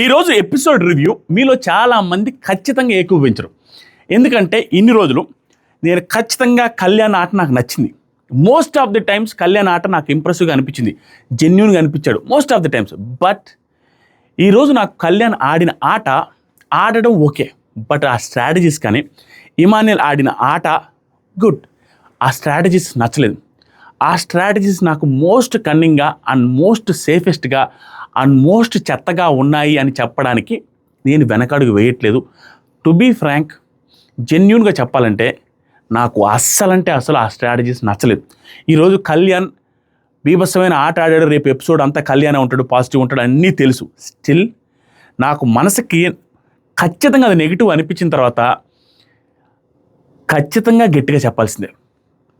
ఈరోజు episode review మీలో చాలామంది ఖచ్చితంగా ఏకీభవించరు. ఎందుకంటే ఇన్ని రోజులు నేను ఖచ్చితంగా కళ్యాణ్ ఆట నాకు నచ్చింది. Most of the times Kalyan ఆట నాకు ఇంప్రెసివ్గా అనిపించింది, జెన్యూన్గా అనిపించాడు most of the times. But ఈరోజు నాకు కళ్యాణ్ ఆడిన ఆట ఆడడం ఓకే, బట్ ఆ స్ట్రాటజీస్ కానీ ఇమాన్యుయల్ ఆడిన ఆట గుడ్, ఆ స్ట్రాటజీస్ నచ్చలేదు. ఆ స్ట్రాటజీస్ నాకు మోస్ట్ కన్నింగ్గా అండ్ మోస్ట్ సేఫెస్ట్గా అండ్ మోస్ట్ చెత్తగా ఉన్నాయి అని చెప్పడానికి నేను వెనకడుగు వేయట్లేదు. టు బీ ఫ్రాంక్, జెన్యూన్గా చెప్పాలంటే నాకు అస్సలంటే అసలు ఆ స్ట్రాటజీస్ నచ్చలేదు. ఈరోజు కళ్యాణ్ బీభత్సమైన ఆట ఆడాడు, రేపు ఎపిసోడ్ అంతా కళ్యాణ్ ఉంటాడు, పాజిటివ్ ఉంటాడు అన్నీ తెలుసు. స్టిల్ నాకు మనసుకి ఖచ్చితంగా అది నెగిటివ్ అనిపించిన తర్వాత ఖచ్చితంగా గట్టిగా చెప్పాల్సిందే.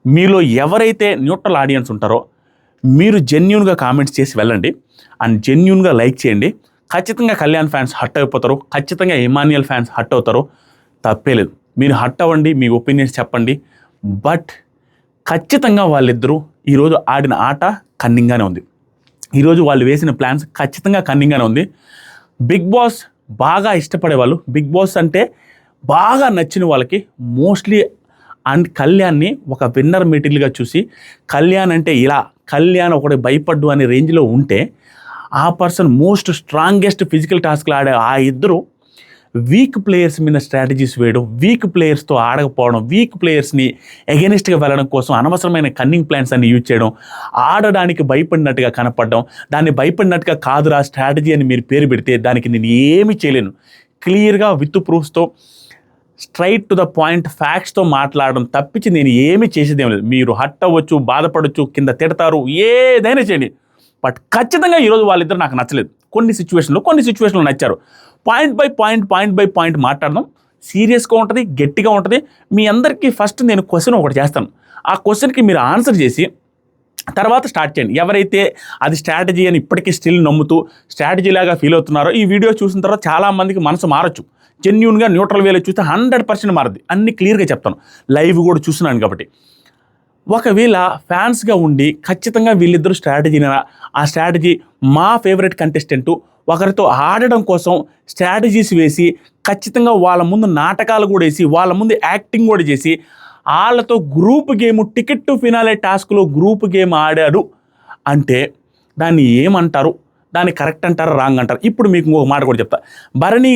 మీలో ఎవరైతే న్యూట్రల్ ఆడియన్స్ ఉంటారో మీరు జెన్యూన్గా కామెంట్స్ చేసి వెళ్ళండి అండ్ జెన్యూన్గా లైక్ చేయండి. ఖచ్చితంగా కళ్యాణ్ ఫ్యాన్స్ హట్ అయిపోతారు, ఖచ్చితంగా ఇమాన్యుయల్ ఫ్యాన్స్ హట్ అవుతారు, తప్పే లేదు. మీరు హట్ అవ్వండి, మీ ఒపీనియన్స్ చెప్పండి. బట్ ఖచ్చితంగా వాళ్ళిద్దరూ ఈరోజు ఆడిన ఆట కన్నింగ్గానే ఉంది. ఈరోజు వాళ్ళు వేసిన ప్లాన్స్ ఖచ్చితంగా కన్నింగ్గానే ఉంది. బిగ్ బాస్ బాగా ఇష్టపడే వాళ్ళు, బిగ్ బాస్ అంటే బాగా నచ్చిన వాళ్ళకి మోస్ట్లీ అండ్ కళ్యాణ్ని ఒక విన్నర్ మెటీరియల్గా చూసి కళ్యాణ్ అంటే ఇలా, కళ్యాణ్ ఒకటి భయపడ్డు అనే రేంజ్లో ఉంటే ఆ పర్సన్ మోస్ట్ స్ట్రాంగెస్ట్ ఫిజికల్ టాస్క్లు ఆడే ఆ ఇద్దరు వీక్ ప్లేయర్స్ మీద స్ట్రాటజీస్ వేయడం, వీక్ ప్లేయర్స్తో ఆడకపోవడం, వీక్ ప్లేయర్స్ని ఎగెనిస్ట్గా వెళ్ళడం కోసం అనవసరమైన కన్నింగ్ ప్లాన్స్ అన్ని యూజ్ చేయడం, ఆడడానికి భయపడినట్టుగా కనపడడం, దాన్ని భయపడినట్టుగా కాదురా స్ట్రాటజీ అని మీరు పేరు పెడితే దానికి నేను ఏమీ చేయలేను. క్లియర్గా విత్ ప్రూఫ్స్తో స్ట్రైట్ టు ద పాయింట్ ఫ్యాక్ట్స్తో మాట్లాడడం తప్పించి నేను ఏమీ చేసేదేం లేదు. మీరు హట్ అవ్వచ్చు, బాధపడవచ్చు, కింద తిడతారు, ఏదైనా చేయండి. బట్ ఖచ్చితంగా ఈరోజు వాళ్ళిద్దరు నాకు నచ్చలేదు. కొన్ని సిచ్యువేషన్లో నచ్చారు. పాయింట్ బై పాయింట్ మాట్లాడడం సీరియస్గా ఉంటుంది, గట్టిగా ఉంటుంది. మీ అందరికీ ఫస్ట్ నేను క్వశ్చన్ ఒకటి చేస్తాను, ఆ క్వశ్చన్కి మీరు ఆన్సర్ చేసి తర్వాత స్టార్ట్ చేయండి. ఎవరైతే అది స్ట్రాటజీ అని ఇప్పటికీ స్టిల్ నమ్ముతూ స్ట్రాటజీ లాగా ఫీల్ అవుతున్నారో ఈ వీడియో చూసిన తర్వాత చాలామందికి మనసు మారచ్చు. జెన్యూన్గా న్యూట్రల్ వేలో చూస్తే 100% మారద్ది. అన్ని క్లియర్గా చెప్తాను, లైవ్ కూడా చూస్తున్నాను కాబట్టి. ఒకవేళ ఫ్యాన్స్గా ఉండి ఖచ్చితంగా వీళ్ళిద్దరూ స్ట్రాటజీనా, ఆ స్ట్రాటజీ మా ఫేవరెట్ కంటెస్టెంటు ఒకరితో ఆడడం కోసం స్ట్రాటజీస్ వేసి ఖచ్చితంగా వాళ్ళ ముందు నాటకాలు కూడా వేసి వాళ్ళ ముందు యాక్టింగ్ కూడా చేసి వాళ్ళతో group game ticket to finale టాస్క్లో గ్రూప్ గేమ్ ఆడాడు అంటే దాన్ని ఏమంటారు? దాన్ని కరెక్ట్ అంటారా, రాంగ్ అంటారు? ఇప్పుడు మీకు ఇంకొక మాట కూడా చెప్తా. భరణి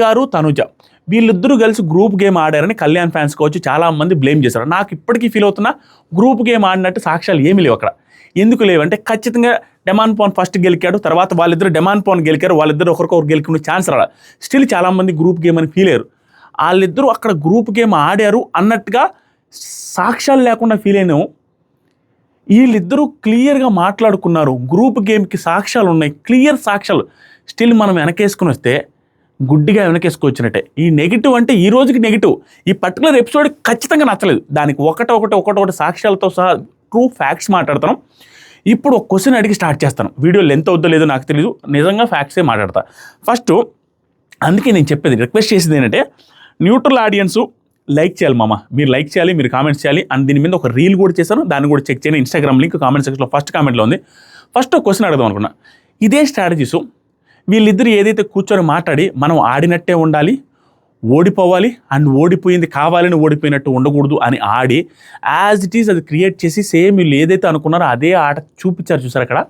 గారు తనుజ వీళ్ళిద్దరూ కలిసి గ్రూప్ గేమ్ ఆడారని కళ్యాణ్ ఫ్యాన్స్ కావచ్చు చాలామంది బ్లేమ్ చేశారు. నాకు ఇప్పటికీ ఫీల్ అవుతున్నా గ్రూప్ గేమ్ ఆడినట్టు సాక్ష్యాలు ఏమీ లేవు అక్కడ. ఎందుకు లేవంటే ఖచ్చితంగా డెమాన్ పవన్ ఫస్ట్ గెలికాడు, తర్వాత వాళ్ళిద్దరు డెమాన్ పవన్ గెలికారు, వాళ్ళిద్దరు ఒకరికొకరు గెలుకునే ఛాన్స్ రాలా. స్టిల్ చాలామంది గ్రూప్ గేమ్ అని ఫీల్ అయ్యారు. వాళ్ళిద్దరూ అక్కడ గ్రూప్ గేమ్ ఆడారు అన్నట్టుగా సాక్ష్యాలు లేకుండా ఫీల్ అయినాము. వీళ్ళిద్దరూ క్లియర్గా మాట్లాడుకున్నారు, గ్రూప్ గేమ్కి సాక్ష్యాలు ఉన్నాయి, క్లియర్ సాక్ష్యాలు. స్టిల్ మనం వెనకేసుకుని వస్తే గుడ్డిగా వెనకేసుకొచ్చినట్టే. ఈ నెగిటివ్ అంటే ఈ రోజుకి నెగిటివ్, ఈ పర్టికులర్ ఎపిసోడ్ ఖచ్చితంగా నచ్చలేదు. దానికి ఒకటి సాక్ష్యాలతో సహా ట్రూ ఫ్యాక్ట్స్ మాట్లాడతాను. ఇప్పుడు ఒక క్వశ్చన్ అడిగి స్టార్ట్ చేస్తాను. వీడియో లెంత్ అవుద్దో లేదో నాకు తెలియదు, నిజంగా ఫ్యాక్ట్సే మాట్లాడతా ఫస్ట్. అందుకే నేను చెప్పేది, రిక్వెస్ట్ చేసేది ఏంటంటే న్యూట్రల్ ఆడియన్స్ లైక్ చేయాలి మామ, మీరు లైక్ చేయాలి, మీరు కామెంట్స్ చేయాలి. అండ్ దీని మీద ఒక రీల్ కూడా చేశాను, దాన్ని కూడా చెక్ చేయండి. ఇన్స్టాగ్రామ్ లింక్ కామెంట్ సెక్షన్లో ఫస్ట్ కామెంట్లో ఉంది. ఫస్ట్ ఒక క్వశ్చన్ అడగదాం అనుకున్నా. ఇదే స్ట్రాటజీస్ వీళ్ళిద్దరు ఏదైతే కూర్చొని మాట్లాడి మనం ఆడినట్టే ఉండాలి, ఓడిపోవాలి అండ్ ఓడిపోయింది కావాలని ఓడిపోయినట్టు ఉండకూడదు అని ఆడి యాజ్ ఇట్ ఈజ్ అది క్రియేట్ చేసి సేమ్ వీళ్ళు ఏదైతే అనుకున్నారో అదే ఆట చూపించారు. చూసారు అక్కడ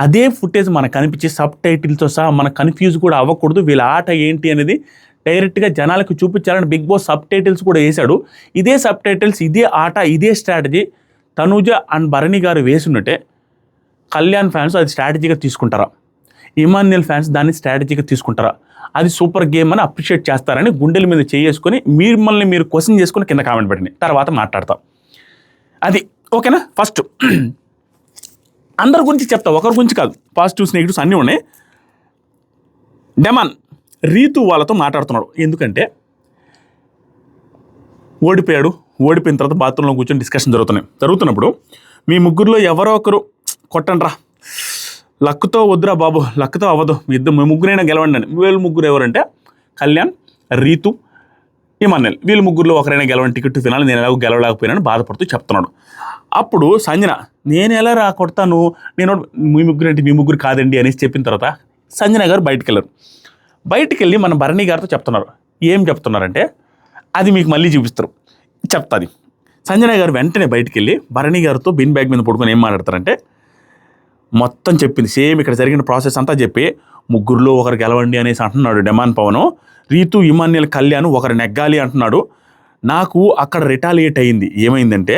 అదే ఫుటేజ్ మనకు కనిపించి సబ్ టైటిల్తో సహా మనకు కన్ఫ్యూజ్ కూడా అవ్వకూడదు, వీళ్ళ ఆట ఏంటి అనేది డైరెక్ట్గా జనాలకు చూపించాలని బిగ్ బాస్ సబ్ టైటిల్స్ కూడా వేశాడు. ఇదే సబ్ టైటిల్స్, ఇదే ఆట, ఇదే strategy Tanuja and Bharani garu వేసున్నట్టే Kalyan fans అది స్ట్రాటజీగా తీసుకుంటారా, ఇమాన్యుయల్ ఫ్యాన్స్ దాన్ని స్ట్రాటజీగా తీసుకుంటారా, అది సూపర్ గేమ్ అని అప్రిషియేట్ చేస్తారని గుండెల మీద చేసుకొని మిమ్మల్ని మీరు క్వశ్చన్ చేసుకుని కింద కామెంట్ పెట్టండి, తర్వాత మాట్లాడతాం. అది ఓకేనా? ఫస్ట్ అందరి గురించి చెప్తా, ఒకరి గురించి కాదు. పాజిటివ్స్ నెగిటివ్స్ అన్నీ ఉన్నాయి. డెమాన్ రీతు వాళ్ళతో మాట్లాడుతున్నాడు. ఎందుకంటే ఓడిపోయిన తర్వాత బాత్రూంలో కూర్చొని డిస్కషన్ జరుగుతున్నప్పుడు మీ ముగ్గురులో ఎవరో ఒకరు కొట్టండ్రా, లక్తో వద్దురా బాబు, లక్తో అవ్వదు, మీ ముగ్గురైనా గెలవండి అని. వీళ్ళు ముగ్గురు ఎవరంటే కళ్యాణ్, రీతు, ఇమాన్యుల్ వీళ్ళు ముగ్గురులో ఒకరైనా గెలవని టికెట్ తినాలి, నేను ఎలాగో గెలవలేకపోయినాను బాధపడుతూ చెప్తున్నాడు. అప్పుడు సంజన నేను ఎలా కొడతాను, నేను మీ ముగ్గురు అంటే మీ ముగ్గురు కాదండి అనేసి చెప్పిన తర్వాత సంజన గారు బయటికి వెళ్ళారు. బయటికి వెళ్ళి మన భరణి గారితో చెప్తున్నారు. ఏం చెప్తున్నారంటే అది మీకు మళ్ళీ చూపిస్తారు, చెప్తాది. సంజన గారు వెంటనే బయటికి వెళ్ళి భరణి గారితో బిన్ బ్యాగ్ మీద పడుకొని ఏం మాట్లాడతారంటే మొత్తం చెప్పింది, సేమ్ ఇక్కడ జరిగిన ప్రాసెస్ అంతా చెప్పి ముగ్గురులో ఒకరు గెలవండి అనేసి అంటున్నాడు డెమాన్ పవన్. రీతు ఇమాన్యుల్ కళ్యాణ్ ఒకరు నెగ్గాలి అంటున్నాడు. నాకు అక్కడ రిటాలియేట్ అయ్యింది. ఏమైందంటే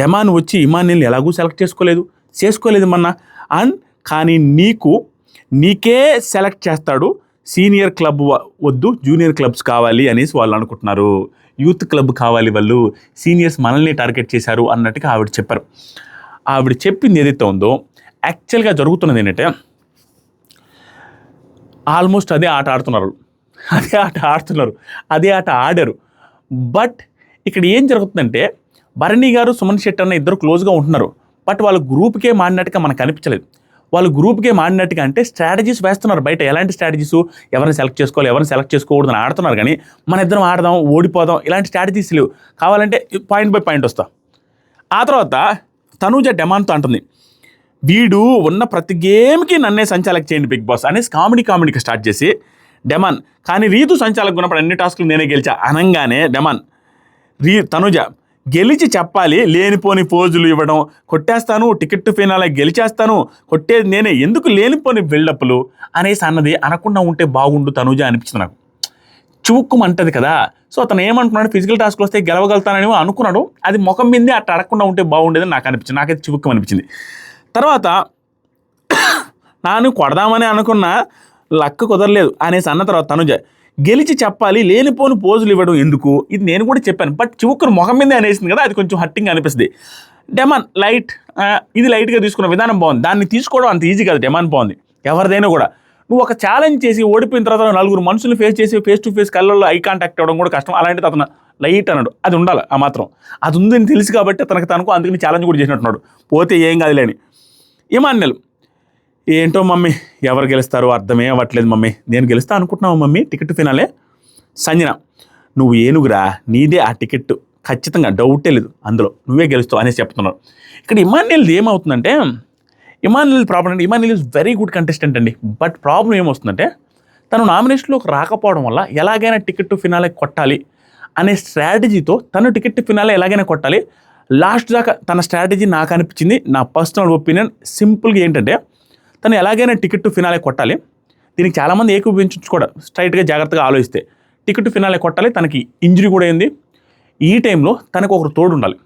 డెమాన్ వచ్చి ఇమాన్యుల్ని ఎలాగూ సెలెక్ట్ చేసుకోలేదు మొన్న అండ్ కానీ నీకే సెలెక్ట్ చేస్తాడు, సీనియర్ క్లబ్ వద్దు జూనియర్ క్లబ్స్ కావాలి అనేసి వాళ్ళు అనుకుంటున్నారు, యూత్ క్లబ్ కావాలి, వాళ్ళు సీనియర్స్ మనల్ని టార్గెట్ చేశారు అన్నట్టుగా ఆవిడ చెప్పారు. ఆవిడ చెప్పింది ఏదైతే ఉందో యాక్చువల్గా జరుగుతున్నది ఏంటంటే ఆల్మోస్ట్ అదే ఆట ఆడుతున్నారు, అదే ఆట ఆడారు. బట్ ఇక్కడ ఏం జరుగుతుందంటే భరణి గారు సుమన్ శెట్టి అన్న ఇద్దరు క్లోజ్గా ఉంటున్నారు. బట్ వాళ్ళ గ్రూప్కే మాడినట్టుగా మనకు అనిపించలేదు. వాళ్ళు గ్రూప్కే మాడినట్టుగా అంటే స్ట్రాటజీస్ వేస్తున్నారు బయట. ఎలాంటి స్ట్రాటజీస్, ఎవరిని సెలెక్ట్ చేసుకోవాలి ఎవరిని సెలెక్ట్ చేసుకోకూడదు అని ఆడుతున్నారు. కానీ మన ఇద్దరం ఆడదాం ఓడిపోదాం ఇలాంటి స్ట్రాటజీస్ లేవు. కావాలంటే పాయింట్ బై పాయింట్ వస్తా. ఆ తర్వాత తనూజ డెమాన్తో అంటుంది, వీడు ఉన్న ప్రతి గేమ్కి నన్నే సంచాలక చేయండి బిగ్ బాస్ అనేసి కామెడీకి స్టార్ట్ చేసి డెమాన్ కానీ రీతు సంచాలక ఉన్నప్పుడు అన్ని టాస్కులు నేనే గెలిచా అనగానే డెమాన్ తనూజ గెలిచి చెప్పాలి, లేనిపోని పోజులు ఇవ్వడం, కొట్టేస్తాను టికెట్ ఫినాలే గెలిచేస్తాను, కొట్టేది నేనే, ఎందుకు లేనిపోని బిల్డప్లు అనేసి అన్నది అనకుండా ఉంటే బాగుండు తనూజ అనిపించింది నాకు. చువుక్కుమంటది కదా. సో అతను ఏమంటున్నాడు, ఫిజికల్ టాస్క్లు వస్తే గెలవగలుగుతానని అనుకున్నాడు. అది ముఖం మీదే అట్లా అడగకుండా ఉంటే బాగుండేదని నాకు అనిపించింది. నాకైతే చువుక్కం అనిపించింది. తర్వాత నాను కొడదామని అనుకున్నా లక్ కుదరలేదు అనేసి అన్న తర్వాత తనుజ గెలిచి చెప్పాలి, లేనిపోని పోజులు ఇవ్వడం ఎందుకు, ఇది నేను కూడా చెప్పాను బట్ చివుక్కును ముఖం మీదే అనేసింది కదా, అది కొంచెం హట్టింగ్ అనిపిస్తుంది. డెమాన్ ఇది లైట్గా తీసుకున్న విధానం బాగుంది, దాన్ని తీసుకోవడం అంత ఈజీ కాదు. డెమాన్ బాగుంది ఎవరిదైనా కూడా. నువ్వు ఒక ఛాలెంజ్ చేసి ఓడిపోయిన తర్వాత నలుగురు మనుషులు ఫేస్ చేసి ఫేస్ టు ఫేస్ కళ్ళల్లో ఐ కాంటాక్ట్ అవ్వడం కూడా కష్టం. అలాంటిది అతను లైట్ అన్నాడు, అది ఉండాలి. ఆ మాత్రం అది ఉందని తెలుసు కాబట్టి తనకు అందుకని ఛాలెంజ్ కూడా చేసినట్టున్నాడు. పోతే ఏం కాదులేని. ఇమాన్యుల్ ఏంటో మమ్మీ ఎవరు గెలుస్తారో అర్థమే అవ్వట్లేదు మమ్మీ, నేను గెలుస్తా అనుకుంటున్నావు మమ్మీ టికెట్ ఫినాలే. సంజన నువ్వు ఏనుగురా, నీదే ఆ టికెట్ ఖచ్చితంగా, డౌటే లేదు అందులో, నువ్వే గెలుస్తావు అనేసి చెప్తున్నాడు. ఇక్కడ ఇమాన్యుల్ది ఏమవుతుందంటే ఇమాన్యుల్ ప్రాబ్లం అంటే Emmanuel is very good contestant అండి. బట్ ప్రాబ్లం ఏమొస్తుందంటే తను నామినేషన్లోకి రాకపోవడం వల్ల ఎలాగైనా టికెట్ ఫినాలే కొట్టాలి అనే స్ట్రాటజీతో తను టికెట్ ఫినాలే ఎలాగైనా కొట్టాలి. లాస్ట్ దాకా తన స్ట్రాటజీ నాకు అనిపించింది, నా పర్సనల్ ఒపీనియన్ సింపుల్గా ఏంటంటే తను ఎలాగైనా టికెట్ ఫినాలే కొట్టాలి. దీనికి చాలామంది ఏకీభవించుకోవడ స్ట్రైట్గా జాగ్రత్తగా ఆలోచిస్తే టికెట్ ఫినాలే కొట్టాలి. తనకి ఇంజరీ కూడా అయింది. ఈ టైంలో తనకు ఒకరు తోడు ఉండాలి,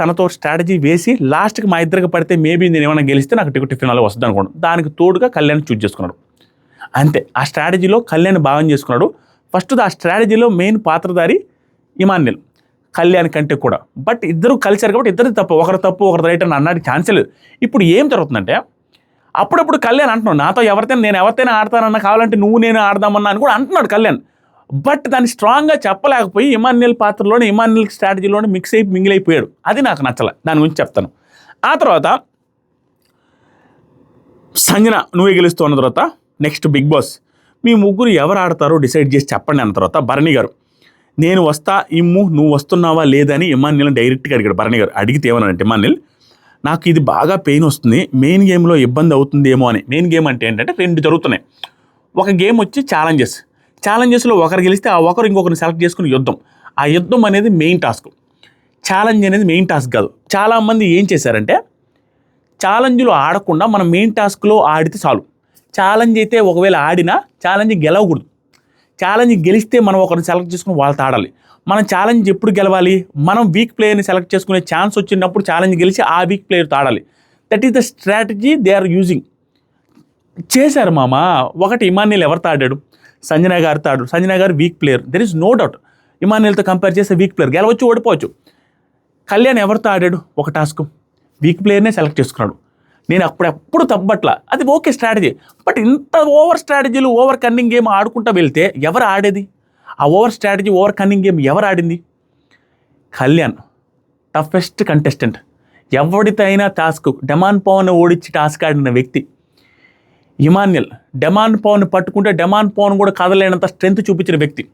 తనతో స్ట్రాటజీ వేసి లాస్ట్కి మా ఇద్దరికి పడితే మేబీ నేను ఏమైనా గెలిస్తే నాకు టికెట్ ఫినాలే వస్తుంది అనుకోండి. దానికి తోడుగా కళ్యాణ్ చూజ్ చేసుకున్నాడు. అంతే, ఆ స్ట్రాటజీలో కళ్యాణ్ భాగం చేసుకున్నాడు. ఫస్ట్ ఆ స్ట్రాటజీలో మెయిన్ పాత్రధారి ఇమాన్యుల్ కళ్యాణ్ కంటే కూడా. బట్ ఇద్దరు కలిశారు కాబట్టి ఇద్దరు తప్పు ఒకరు రైట్ అని అన్నాడు ఛాన్సే లేదు. ఇప్పుడు ఏం జరుగుతుందంటే అప్పుడప్పుడు కళ్యాణ్ అంటున్నాడు, నాతో నేను ఎవరితోనే ఆడతానన్నా, కావాలంటే నువ్వు నేను ఆడదామన్నా అని కూడా అంటున్నాడు కళ్యాణ్. బట్ దాన్ని స్ట్రాంగ్గా చెప్పలేకపోయి ఇమాన్యుల్ పాత్రలోనే ఇమాన్యుల్ స్ట్రాటజీలోనే మింగిలైపోయాడు. అది నాకు నచ్చలే, దాని గురించి చెప్తాను. ఆ తర్వాత సంజన నువ్వే గెలుస్తూ అన్న తర్వాత నెక్స్ట్ బిగ్ బాస్ మీ ముగ్గురు ఎవరు ఆడతారో డిసైడ్ చేసి చెప్పండి అన్న తర్వాత భరణి గారు నేను వస్తా ఇమ్ము, నువ్వు వస్తున్నావా లేదని ఇమాన్యుల్ని డైరెక్ట్గా అడిగాడు. భరణి గారు అడిగితే ఏమన్నాడంటే ఇమాన్యుల్ నాకు ఇది బాగా పెయిన్ వస్తుంది, మెయిన్ గేమ్లో ఇబ్బంది అవుతుందేమో అని. మెయిన్ గేమ్ అంటే ఏంటంటే 2 జరుగుతున్నాయి. ఒక గేమ్ వచ్చి ఛాలెంజెస్లో ఒకరు గెలిస్తే ఆ ఒకరు ఇంకొకరిని సెలెక్ట్ చేసుకుని యుద్ధం. ఆ యుద్ధం అనేది మెయిన్ టాస్క్, ఛాలెంజ్ అనేది మెయిన్ టాస్క్ కాదు. చాలామంది ఏం చేశారంటే ఛాలెంజ్లో ఆడకుండా మనం మెయిన్ టాస్క్లో ఆడితే చాలు. ఛాలెంజ్ అయితే ఒకవేళ ఆడినా ఛాలెంజ్ గెలవకూడదు. ఛాలెంజ్ గెలిస్తే మనం ఒకరిని సెలెక్ట్ చేసుకుని వాళ్ళతో ఆడాలి. మనం ఛాలెంజ్ ఎప్పుడు గెలవాలి, మనం వీక్ ప్లేయర్ని సెలెక్ట్ చేసుకునే ఛాన్స్ వచ్చినప్పుడు ఛాలెంజ్ గెలిచి ఆ వీక్ ప్లేయర్తో ఆడాలి. That is the strategy they are using. చేశారు మామ. ఒకటి ఇమాన్యుల్ ఎవరితో ఆడాడు, సంజన గారితో ఆడాడు. సంజన గారు weak player, there is no doubt. ఇమాన్యుల్తో కంపేర్ చేస్తే వీక్ ప్లేయర్, గెలవచ్చు ఓడిపోవచ్చు. కళ్యాణ్ ఎవరితో ఆడాడు, ఒక టాస్క్ వీక్ ప్లేయర్నే సెలెక్ట్ చేసుకున్నాడు. నేను అప్పుడెప్పుడు తప్పట్లా, అది ఓకే స్ట్రాటజీ. బట్ ఇంత ఓవర్ స్ట్రాటజీలు ఓవర్ కన్నింగ్ గేమ్ ఆడుకుంటూ వెళ్తే ఎవరు ఆడేది? ఆ over strategy over cunning game ఎవరు ఆడింది? Kalyan toughest contestant. ఎవరితో అయినా టాస్క్ డెమాన్ పవన్ ఓడించి టాస్క్ ఆడిన వ్యక్తి. ఇమాన్యుల్ డెమాన్ పవన్ పట్టుకుంటే డెమాన్ పవన్ కూడా కదలేనంత స్ట్రెంత్ చూపించిన వ్యక్తి.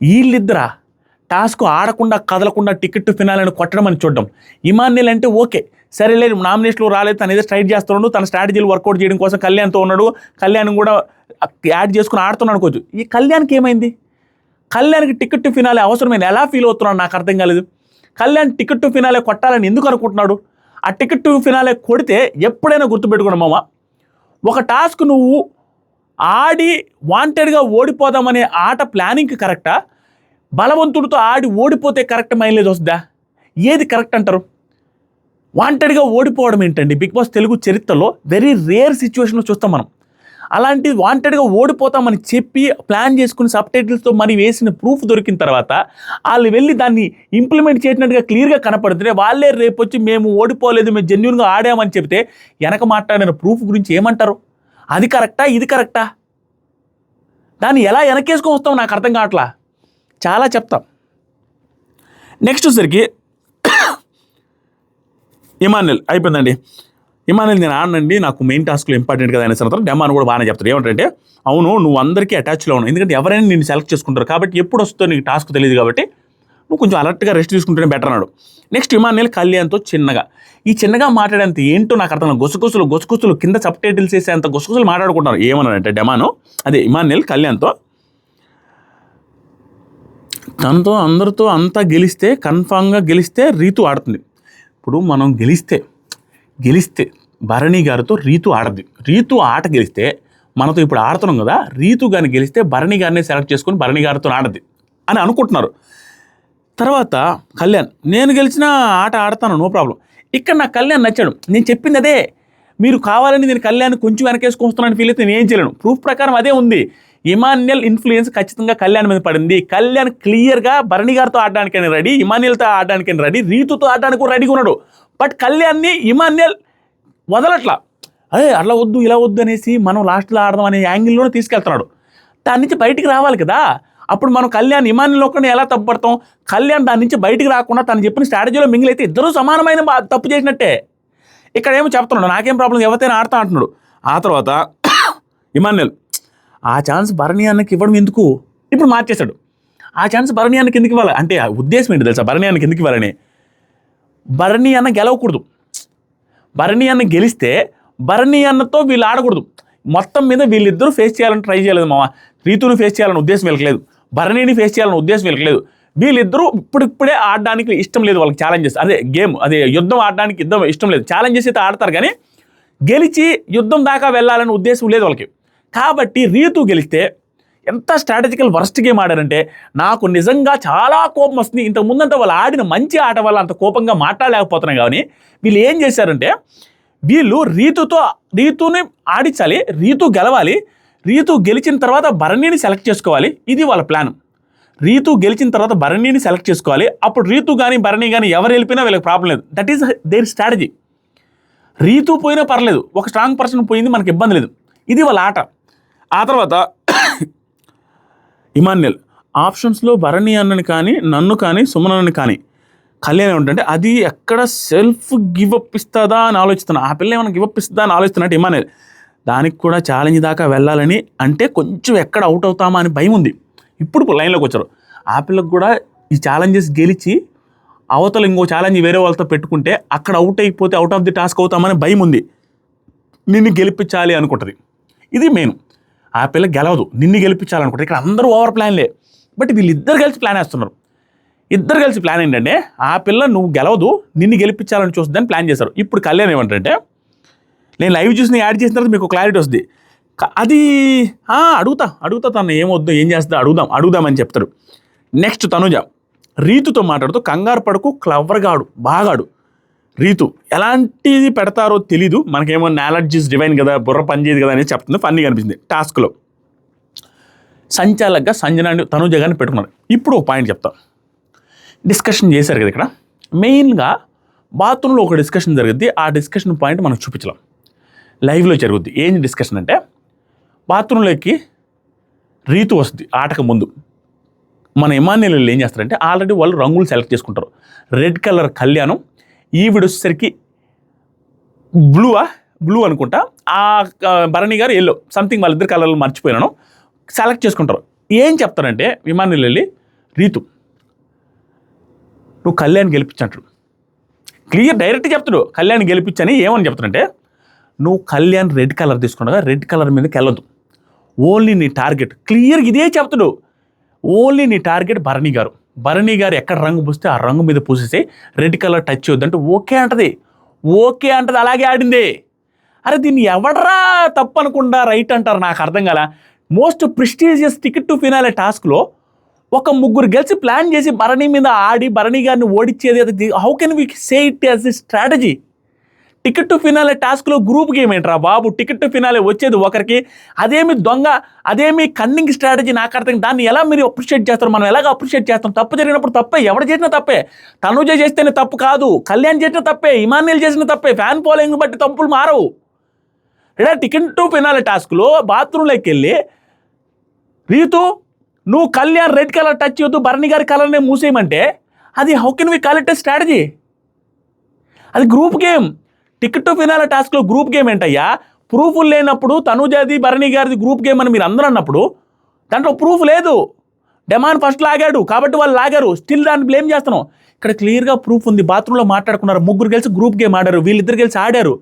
వీళ్ళిద్దరా టాస్క్ ఆడకుండా కదలకుండా టికెట్ టు ఫినాలని కొట్టడం అని చూడడం. ఇమాన్యుల్ అంటే ఓకే సరేలేదు, నామినేషన్లో రాలేదు, తను ఏదో స్ట్రైట్ చేస్తున్నాడు, తన స్ట్రాటజీలు వర్కౌట్ చేయడం కోసం కళ్యాణ్తో ఉన్నాడు, కళ్యాణ్ కూడా యాడ్ చేసుకుని ఆడుతున్నాడు అనుకోవచ్చు. ఈ కళ్యాణ్కి ఏమైంది? కళ్యాణ్కి టికెట్ టు ఫినాలే అవసరమైన ఎలా ఫీల్ అవుతున్నాడు నాకు అర్థం కాలేదు. కళ్యాణ్ టికెట్ టు ఫినాలే కొట్టాలని ఎందుకు అనుకుంటున్నాడు? ఆ టికెట్ టు ఫినాలే కొడితే ఎప్పుడైనా గుర్తుపెట్టుకున్నాం మామ, ఒక టాస్క్ నువ్వు ఆడి వాంటెడ్గా ఓడిపోదామనే ఆట ప్లానింగ్కి కరెక్టా, బలవంతుడితో ఆడి ఓడిపోతే కరెక్ట్ మైలేజ్ వస్తుందా? ఏది కరెక్ట్ అంటారు? వాంటెడ్గా ఓడిపోవడం ఏంటండి? బిగ్ బాస్ తెలుగు చరిత్రలో వెరీ రేర్ సిచ్యువేషన్లో చూస్తాం మనం. అలాంటి వాంటెడ్గా ఓడిపోతామని చెప్పి ప్లాన్ చేసుకుని సబ్ టైటిల్స్తో మరి వేసిన ప్రూఫ్ దొరికిన తర్వాత వాళ్ళు వెళ్ళి దాన్ని ఇంప్లిమెంట్ చేసినట్టుగా క్లియర్గా కనపడుతుంటే వాళ్ళే రేపు వచ్చి మేము ఓడిపోలేదు, మేము జెన్యూన్గా ఆడామని చెప్తే వెనక మాట్లాడిన ప్రూఫ్ గురించి ఏమంటారు? అది కరెక్టా, ఇది కరెక్టా? దాన్ని ఎలా వెనకేసుకొని వస్తాం నాకు అర్థం కావట్లా. చాలా చెప్తాం. నెక్స్ట్ వచ్చేసరికి ఇమాన్యుల్ అయిపోయిందండి. ఇమాన్యుల్ నేను ఆడనండి, నాకు మెయిన్ టాస్క్లో ఇంపార్టెంట్ కదా అనేసిన తర్వాత డెమాన్ కూడా బాగానే చెప్తారు. ఏమంటే అవును నువ్వు అందరికీ అటాచ్లో ఉన్నావు, ఎందుకంటే ఎవరైనా నిన్ను సెలెక్ట్ చేసుకుంటారు కాబట్టి ఎప్పుడు వస్తుందో నీకు టాస్క్ తెలియదు కాబట్టి నువ్వు కొంచెం అలర్ట్గా రెస్ట్ తీసుకుంటేనే బెటర్ అన్నాడు. నెక్స్ట్ ఇమాన్యుల్ కళ్యాణ్తో ఈ చిన్నగా మాట్లాడేంత ఏంటో నాకు అర్థం, గొసగుసలు కింద సబ్ టైటిల్స్ వేసేంత గొసగుసలు మాట్లాడుకుంటున్నారు. ఏమన్నాడంటే డెమాను అదే ఇమాన్యుల్ కళ్యాణ్తో, తనతో అందరితో అంతా గెలిస్తే కన్ఫామ్గా గెలిస్తే రీతు ఆడుతుంది. ఇప్పుడు మనం గెలిస్తే భరణి గారితో రీతు ఆడద్ది. రీతు ఆట గెలిస్తే మనతో ఇప్పుడు ఆడుతున్నాం కదా, రీతు గారిని గెలిస్తే భరణి గారిని సెలెక్ట్ చేసుకుని భరణి గారితో ఆడద్ది అని అనుకుంటున్నారు. తర్వాత కళ్యాణ్ నేను గెలిచిన ఆట ఆడతాను నో ప్రాబ్లం. ఇక్కడ నాకు కళ్యాణ్ నచ్చాడు. నేను చెప్పింది అదే, మీరు కావాలని నేను కళ్యాణ్ కొంచెం వెనకేసుకొస్తున్నాను ఫీల్ అయితే నేను ఏం చేయలేను. ప్రూఫ్ ప్రకారం అదే ఉంది. ఇమాన్యుల్ ఇన్ఫ్లుయెన్స్ ఖచ్చితంగా కళ్యాణ్ మీద పడింది. కళ్యాణ్ క్లియర్గా భరణి గారితో ఆడడానికైనా రెడీ, ఇమాన్యుల్తో ఆడడానికైనా రెడీ, రీతుతో ఆడడానికి కూడా రెడీగా ఉన్నాడు. బట్ కళ్యాణ్ని ఇమాన్యుల్ వదలట్లా. అదే అట్లా వద్దు ఇలా వద్దు అనేసి మనం లాస్ట్లో ఆడదాం అనే యాంగిల్లోనే తీసుకెళ్తున్నాడు. దాని నుంచి బయటికి రావాలి కదా. అప్పుడు మనం కళ్యాణ్ ఇమాన్యుల్ ఒక్కడిని ఎలా తప్పుపడతాం? కళ్యాణ్ దాని నుంచి బయటికి రాకుండా తను చెప్పిన స్ట్రాటజీలో మింగిలైతే ఇద్దరూ సమానమైన తప్పు చేసినట్టే. ఇక్కడ ఏమో చెప్తున్నాడు నాకేం ప్రాబ్లం, ఎవరైనా ఆడతా అంటున్నాడు. ఆ తర్వాత ఇమాన్యుల్ ఆ ఛాన్స్ భరణి అన్నకి ఇవ్వడం ఎందుకు? ఇప్పుడు మార్చేశాడు. ఆ ఛాన్స్ భరణి అన్నకి ఎందుకు ఇవ్వాలి అంటే ఉద్దేశం ఏంటి తెలుసా? భరణి అన్నకి ఎందుకు ఇవ్వాలని, భరణి అన్న గెలవకూడదు. భరణి అన్న గెలిస్తే భరణి అన్నతో వీళ్ళు ఆడకూడదు. మొత్తం మీద వీళ్ళిద్దరూ ఫేస్ చేయాలని ట్రై చేయలేదు మామ. రీతుని ఫేస్ చేయాలని ఉద్దేశం వెళ్ళలేదు, భరణిని ఫేస్ చేయాలని ఉద్దేశం వెళ్ళలేదు. వీళ్ళిద్దరూ ఇప్పుడిప్పుడే ఆడడానికి ఇష్టం లేదు వాళ్ళకి. ఛాలెంజెస్ అదే గేమ్ అదే యుద్ధం ఆడడానికి ఇష్టం లేదు. ఛాలెంజెస్ అయితే ఆడతారు కానీ గెలిచి యుద్ధం దాకా వెళ్ళాలనే ఉద్దేశం లేదు వాళ్ళకి. కాబట్టి రీతు గెలిస్తే ఎంత స్ట్రాటజికల్ వర్స్ట్ గేమ్ ఆడారంటే నాకు నిజంగా చాలా కోపం వస్తుంది. ఇంతకు ముందంతా వాళ్ళు ఆడిన మంచి ఆట వల్ల అంత కోపంగా మాట్లాడలేకపోతున్నాం. కానీ వీళ్ళు ఏం చేశారంటే వీళ్ళు రీతుని ఆడించాలి, రీతు గెలవాలి, రీతు గెలిచిన తర్వాత భరణిని సెలెక్ట్ చేసుకోవాలి. ఇది వాళ్ళ ప్లాన్. రీతు గెలిచిన తర్వాత భరణిని సెలెక్ట్ చేసుకోవాలి. అప్పుడు రీతు కానీ భరణి కానీ ఎవరు వెళ్ళిపోయినా వీళ్ళకి ప్రాబ్లం లేదు. That is their strategy. Rithu పోయినా పర్లేదు, ఒక స్ట్రాంగ్ పర్సన్ పోయింది మనకి ఇబ్బంది లేదు. ఇది వాళ్ళ ఆట. ఆ తర్వాత ఇమాన్యుల్ ఆప్షన్స్లో భరణి అన్నని కానీ నన్ను కానీ సుమన్ అన్నని కానీ కళ్యాణ్ ఏమిటంటే అది ఎక్కడ సెల్ఫ్ గివప్ ఇస్తుందా అని ఆలోచిస్తున్నా. ఆ పిల్ల ఏమైనా గివప్ ఇస్తుందా అని ఆలోచిస్తున్నట్టు ఇమాన్యుల్. దానికి కూడా ఛాలెంజ్ దాకా వెళ్ళాలని అంటే కొంచెం ఎక్కడ అవుట్ అవుతామా అని భయం ఉంది. ఇప్పుడు లైన్లోకి వచ్చారు. ఆ పిల్లకు కూడా ఈ ఛాలెంజెస్ గెలిచి అవతల ఇంకో ఛాలెంజ్ వేరే వాళ్ళతో పెట్టుకుంటే అక్కడ అవుట్ అయిపోతే అవుట్ ఆఫ్ ది టాస్క్ అవుతామని భయం ఉంది. నిన్ను గెలిపించాలి అనుకుంటుంది. ఇది మెయిన్. ఆ పిల్ల గెలవదు, నిన్ను గెలిపించాలనుకుంటారు. ఇక్కడ అందరూ ఓవర్ ప్లాన్లే. బట్ వీళ్ళిద్దరు కలిసి ప్లాన్ వేస్తున్నారు. ఇద్దరు కలిసి ప్లాన్ ఏంటంటే ఆ పిల్ల నువ్వు గెలవదు, నిన్ను గెలిపించాలని చూస్తుందని ప్లాన్ చేశారు. ఇప్పుడు కళ్యాణ్ ఏమంటారంటే నేను లైవ్ చూసి యాడ్ చేసిన తర్వాత మీకు క్లారిటీ వస్తుంది. అది అడుగుతా తను ఏమొద్దు ఏం చేస్తుందో అడుగుదామని చెప్తాడు. నెక్స్ట్ తనుజ రీతుతో మాట్లాడుతూ కంగారు పడకు, క్లవర్గాడు బాగాడు. రీతు ఎలాంటిది పెడతారో తెలీదు, మనకేమో నాలెడ్జ్ ఇస్ డివైన్ కదా, బుర్ర పనిచేయదు కదా అని చెప్తుంది. ఫన్నీగా అనిపించింది. టాస్క్లో సంచాలకగా సంజనాన్ని తనుజ గారిని పెట్టుకున్నారు. ఇప్పుడు ఒక పాయింట్ చెప్తాం. డిస్కషన్ చేశారు కదా ఇక్కడ. మెయిన్గా బాత్రూంలో ఒక డిస్కషన్ జరుగుద్ది. ఆ డిస్కషన్ పాయింట్ మనకు చూపించలేం, లైవ్లో జరుగుద్ది. ఏం డిస్కషన్ అంటే బాత్రూంలోకి రీతు వస్తుంది ఆటకు ముందు. మన ఇమాన్యుల్ ఏం చేస్తారంటే ఆల్రెడీ వాళ్ళు రంగులు సెలెక్ట్ చేసుకుంటారు. రెడ్ కలర్ కళ్యాణం, ఈవిడ వచ్చేసరికి బ్లూ అనుకుంటా, ఆ భరణి గారు ఎల్లో, సంథింగ్ వాళ్ళిద్దరు కలర్లు మర్చిపోయినాను, సెలెక్ట్ చేసుకుంటారు. ఏం చెప్తారంటే ఇమాన్యుల్ వెళ్ళి రీతు నువ్వు కళ్యాణ్ గెలిపించంటాడు, క్లియర్ డైరెక్ట్ చెప్తాడు కళ్యాణ్ గెలిపించని. ఏమని చెప్తాడంటే నువ్వు కళ్యాణ్ రెడ్ కలర్ తీసుకున్నాగా రెడ్ కలర్ మీదకి వెళ్ళొద్దు, ఓన్లీ నీ టార్గెట్ క్లియర్గా ఇదే చెప్తాడు. ఓన్లీ నీ టార్గెట్ భరణి గారు ఎక్కడ రంగు పూస్తే ఆ రంగు మీద పూసేసి రెడ్ కలర్ టచ్ చేయొద్దంటే ఓకే అంటది. అలాగే ఆడింది. అరే దీన్ని ఎవడరా తప్పు అనుకుండా రైట్ అంటారు, నాకు అర్థం కాల. Most prestigious ticket to finale టాస్క్లో ఒక ముగ్గురు గెలిచి ప్లాన్ చేసి భరణి మీద ఆడి భరణి గారిని ఓడించేది, అది how can we say it as a strategy? Ticket to finale టాస్క్లో గ్రూప్ గేమ్ ఏంట్రా బాబు? టికెట్ టు ఫినాలే వచ్చేది ఒకరికి, అదేమి దొంగ, అదేమి కన్నింగ్ స్ట్రాటజీ, నాకు అర్థం. దాన్ని ఎలా మీరు అప్రిషియేట్ చేస్తారు? మనం ఎలాగ అప్రిషియేట్ చేస్తాం? తప్పు జరిగినప్పుడు తప్పే, ఎవరు చేసినా తప్పే. తనుజ చేస్తేనే తప్పు కాదు, కళ్యాణ్ చేసిన తప్పే, ఇమాన్యుల్ చేసిన తప్పే. ఫ్యాన్ ఫాలోయింగ్ బట్టి తప్పులు మారవు. లేదా టికెట్ టు ఫినాలే టాస్క్లో బాత్రూంలోకి వెళ్ళి రీతు నువ్వు కళ్యాణ్ రెడ్ కలర్ టచ్ చేయొద్దు, భరణి గారి కలర్నే మూసేయమంటే అది how can we call it a strategy? అది group game. Ticket to finale టాస్క్లో గ్రూప్ గేమ్ ఏంటయ్యా? ప్రూఫ్లు లేనప్పుడు తనుజాది భరణి గారిది గ్రూప్ గేమ్ అని మీరు అందరూ అన్నప్పుడు దాంట్లో ప్రూఫ్ లేదు. డెమాన్ ఫస్ట్ లాగాడు కాబట్టి వాళ్ళు లాగారు, స్టిల్ దాన్ని బ్లేమ్ చేస్తున్నాం. ఇక్కడ క్లియర్గా ప్రూఫ్ ఉంది. బాత్రూంలో మాట్లాడుకున్నారు, ముగ్గురు కలిసి గ్రూప్ గేమ్ ఆడారు, వీళ్ళిద్దరు కలిసి ఆడారు.